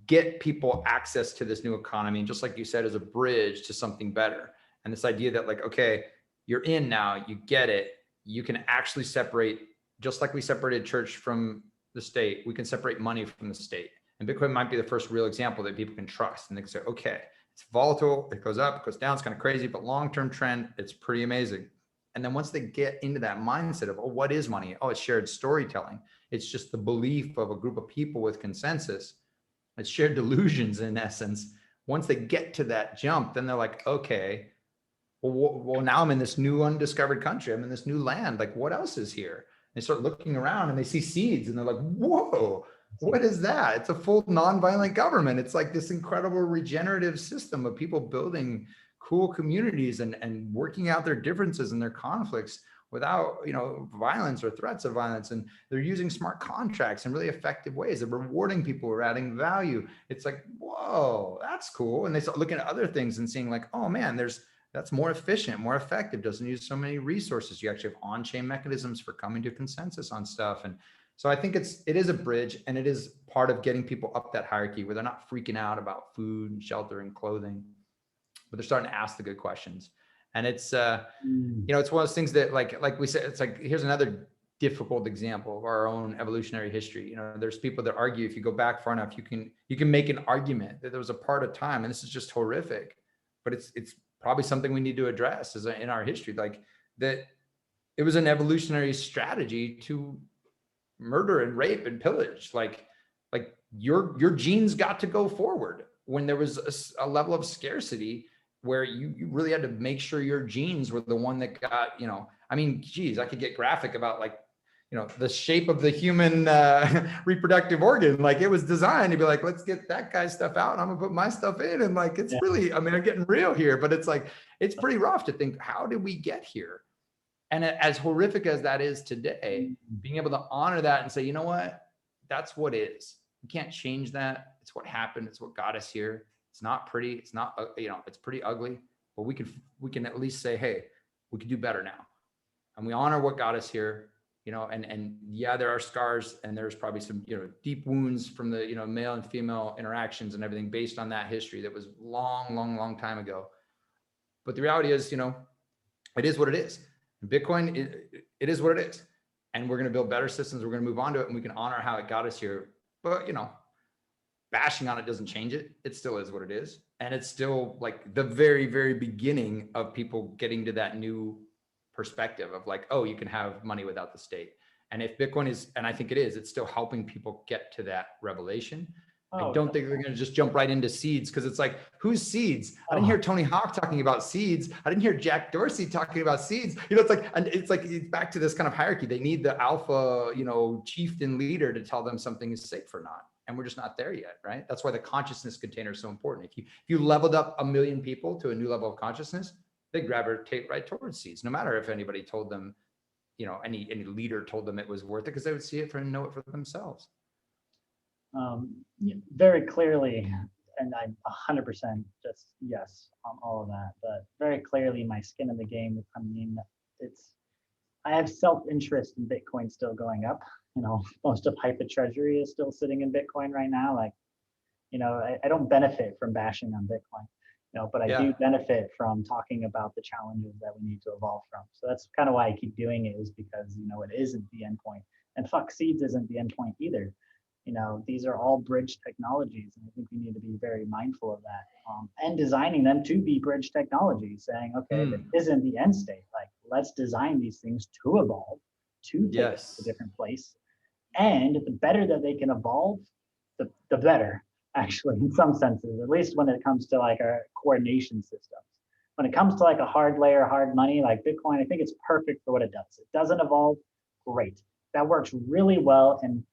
get people access to this new economy, and just like you said, as a bridge to something better. And this idea that, like, okay, you're in now, you get it, you can actually separate, just like we separated church from the state, we can separate money from the state. And Bitcoin might be the first real example that people can trust, and they can say, okay, it's volatile, it goes up, it goes down, it's kind of crazy, but long-term trend, it's pretty amazing. And then once they get into that mindset of, oh, what is money? Oh, it's shared storytelling. It's just the belief of a group of people with consensus. It's shared delusions, in essence. Once they get to that jump, then they're like, okay, well, now I'm in this new undiscovered country. I'm in this new land. Like, what else is here? They start looking around and they see seeds, and they're like, whoa, what is that? It's a full nonviolent government. It's like this incredible regenerative system of people building cool communities and working out their differences and their conflicts without, violence or threats of violence. And they're using smart contracts in really effective ways. They're rewarding people who are adding value. It's like, whoa, that's cool. And they start looking at other things and seeing like, oh man, that's more efficient, more effective, doesn't use so many resources. You actually have on-chain mechanisms for coming to consensus on stuff. And so I think it is a bridge, and it is part of getting people up that hierarchy where they're not freaking out about food and shelter and clothing, but they're starting to ask the good questions. And it's, it's one of those things that like we said, it's like, here's another difficult example of our own evolutionary history. There's people that argue, if you go back far enough, you can make an argument that there was a part of time, and this is just horrific, but it's probably something we need to address in our history, like that it was an evolutionary strategy to murder and rape and pillage. Like your genes got to go forward when there was a level of scarcity where you really had to make sure your genes were the one that got, I mean, geez, I could get graphic about like, the shape of the human reproductive organ. Like, it was designed to be like, let's get that guy's stuff out, and I'm gonna put my stuff in. And like, it's really, I mean, I'm getting real here, but it's like, it's pretty rough to think, how did we get here? And as horrific as that is today, being able to honor that and say, you know what, that's what is. We can't change that. It's what happened. It's what got us here. It's not pretty. It's not, it's pretty ugly, but we can at least say, hey, we can do better now. And we honor what got us here, and yeah, there are scars and there's probably some, deep wounds from the, male and female interactions and everything based on that history that was long time ago. But the reality is, it is what it is. Bitcoin, it is what it is. And we're going to build better systems. We're going to move on to it, and we can honor how it got us here. But, bashing on it doesn't change it. It still is what it is. And it's still like the very, very beginning of people getting to that new perspective of like, oh, you can have money without the state. And if Bitcoin is, and I think it is, it's still helping people get to that revelation. I don't think they're going to just jump right into seeds, because it's like, who's seeds? I didn't hear Tony Hawk talking about seeds. I didn't hear Jack Dorsey talking about seeds. It's back to this kind of hierarchy. They need the alpha, chieftain leader to tell them something is safe or not. And we're just not there yet, right? That's why the consciousness container is so important. If you leveled up 1 million people to a new level of consciousness, they gravitate right towards seeds, no matter if anybody told them, any leader told them it was worth it, because they would see it and know it for themselves. Very clearly, and I'm 100% just yes on all of that, but very clearly my skin in the game. I mean, I have self-interest in Bitcoin still going up. Most of Hyper Treasury is still sitting in Bitcoin right now. Like, I don't benefit from bashing on Bitcoin, but I do benefit from talking about the challenges that we need to evolve from. So that's kind of why I keep doing it, is because, it isn't the endpoint, and fuck seeds isn't the endpoint either. These are all bridge technologies, and I think we need to be very mindful of that, and designing them to be bridge technologies, saying, okay, this isn't the end state. Like, let's design these things to evolve, to take us to a different place. And the better that they can evolve, the better, actually, in some senses, at least when it comes to like our coordination systems. When it comes to like a hard layer, hard money, like Bitcoin, I think it's perfect for what it does. It doesn't evolve, great. That works really well in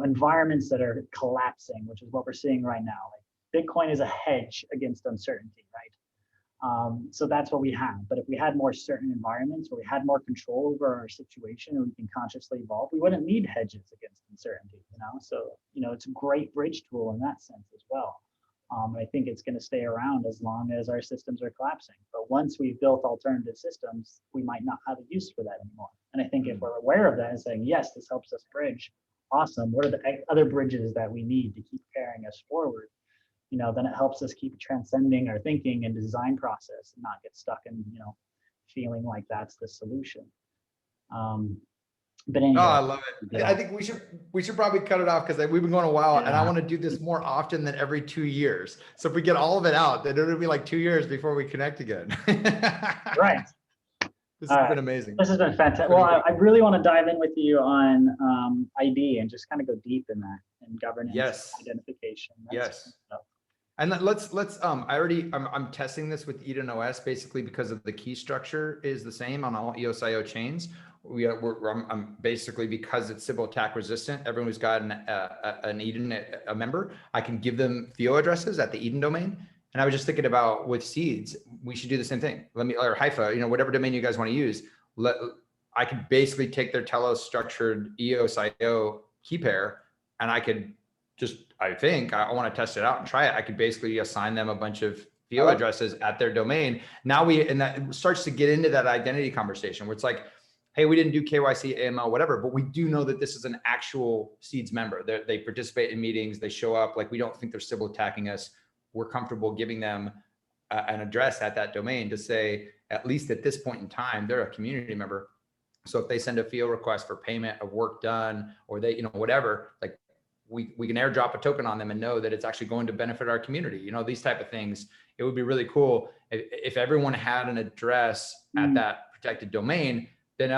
environments that are collapsing, which is what we're seeing right now. Like, Bitcoin is a hedge against uncertainty, right? So that's what we have. But if we had more certain environments where we had more control over our situation and we can consciously evolve, we wouldn't need hedges against uncertainty, So, it's a great bridge tool in that sense as well. I think it's going to stay around as long as our systems are collapsing. But once we've built alternative systems, we might not have a use for that anymore. And I think if we're aware of that and saying, yes, this helps us bridge, awesome. What are the other bridges that we need to keep carrying us forward? Then it helps us keep transcending our thinking and design process and not get stuck in, feeling like that's the solution. But anyway, I love it. I think we should probably cut it off, because we've been going a while, and I want to do this more often than every 2 years. So if we get all of it out, then it'll be like 2 years before we connect again. Right. This has been amazing. This has been fantastic. Well, I really want to dive in with you on ID and just kind of go deep in that, and governance, identification. And let's I'm testing this with Eden OS, basically because of the key structure is the same on all eosio chains. I'm basically, because it's Sybil attack resistant, everyone who's got an Eden, a member, I can give them FIO addresses at the Eden domain. And I was just thinking about with seeds, we should do the same thing. Or Hypha, whatever domain you guys want to use, I could basically take their Telos structured eosio key pair, and I could I think I want to test it out and try it. I could basically assign them a bunch of FIO addresses at their domain. And that starts to get into that identity conversation where it's like, hey, we didn't do KYC, AML, whatever, but we do know that this is an actual seeds member. They participate in meetings, they show up, like we don't think they're Sybil attacking us. We're comfortable giving them an address at that domain to say, at least at this point in time, they're a community member. So if they send a FIO request for payment of work done, or they, whatever, like we can airdrop a token on them and know that it's actually going to benefit our community. These type of things. It would be really cool if everyone had an address at that protected domain. Then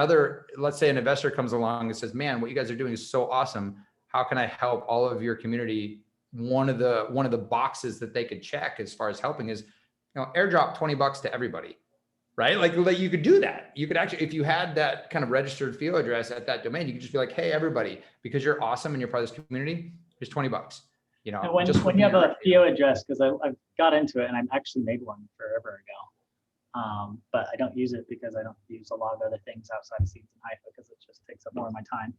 let's say an investor comes along and says, man, what you guys are doing is so awesome. How can I help all of your community? One of the boxes that they could check as far as helping is, airdrop $20 to everybody, right? Like you could do that. You could actually, if you had that kind of registered FIO address at that domain, you could just be like, hey, everybody, because you're awesome and you're part of this community, here's $20. And when you have a FIO address, because I've got into it and I actually made one forever ago. But I don't use it because I don't use a lot of other things outside of seeds and hypha because it just takes up more of my time.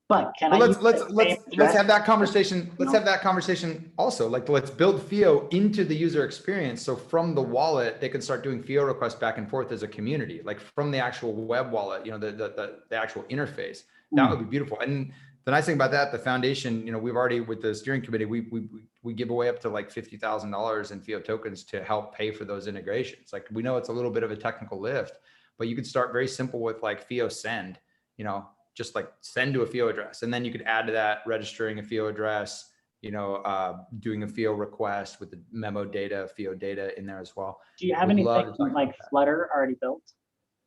But can well, I let's have that conversation. Let's have that conversation also. Like, let's build FIO into the user experience. So from the wallet, they can start doing FIO requests back and forth as a community, like from the actual web wallet, you know, the actual interface. That would be beautiful. And the nice thing about that, the foundation, you know, we've already, with the steering committee, we give away up to like $50,000 in FIO tokens to help pay for those integrations. Like, we know it's a little bit of a technical lift, but you could start very simple with like FIO send, you know, just like send to a FIO address. And then you could add to that registering a FIO address, you know, doing a FIO request with the memo data, FIO data in there as well. Do you have anything like Flutter already built?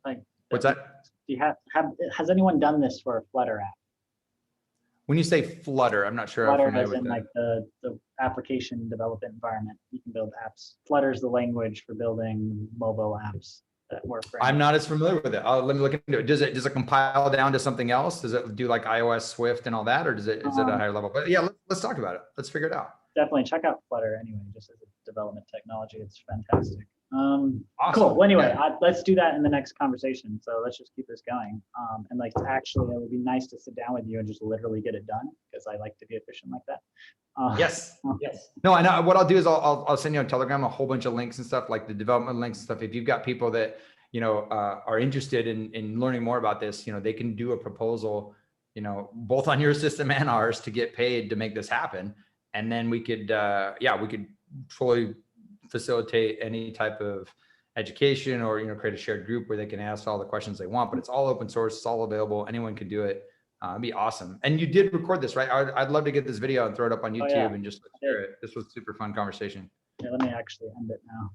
Like, what's that? Do you has anyone done this for a Flutter app? When you say Flutter, I'm not sure. Flutter as in like the application development environment. You can build apps. Flutter is the language for building mobile apps that work for I'm not as familiar with it. Let me look into it. Does it compile down to something else? Does it do like iOS, Swift, and all that, or is it a higher level? But yeah, let's talk about it. Let's figure it out. Definitely check out Flutter anyway, just as a development technology. It's fantastic. Awesome. Cool. Well, anyway, let's do that in the next conversation. So let's just keep this going. And like, actually, it would be nice to sit down with you and just literally get it done, because I like to be efficient like that. Yes. Yes. No, I know. What I'll do is I'll send you on Telegram a whole bunch of links and stuff, like the development links and stuff. If you've got people that, you know, are interested in learning more about this, you know, they can do a proposal, you know, both on your system and ours to get paid to make this happen. And then we could, we could fully facilitate any type of education, or, you know, create a shared group where they can ask all the questions they want, but it's all open source. It's all available. Anyone can do it. It'd be awesome. And you did record this, right? I'd love to get this video and throw it up on YouTube and just share it. This was a super fun conversation. Yeah, let me actually end it now.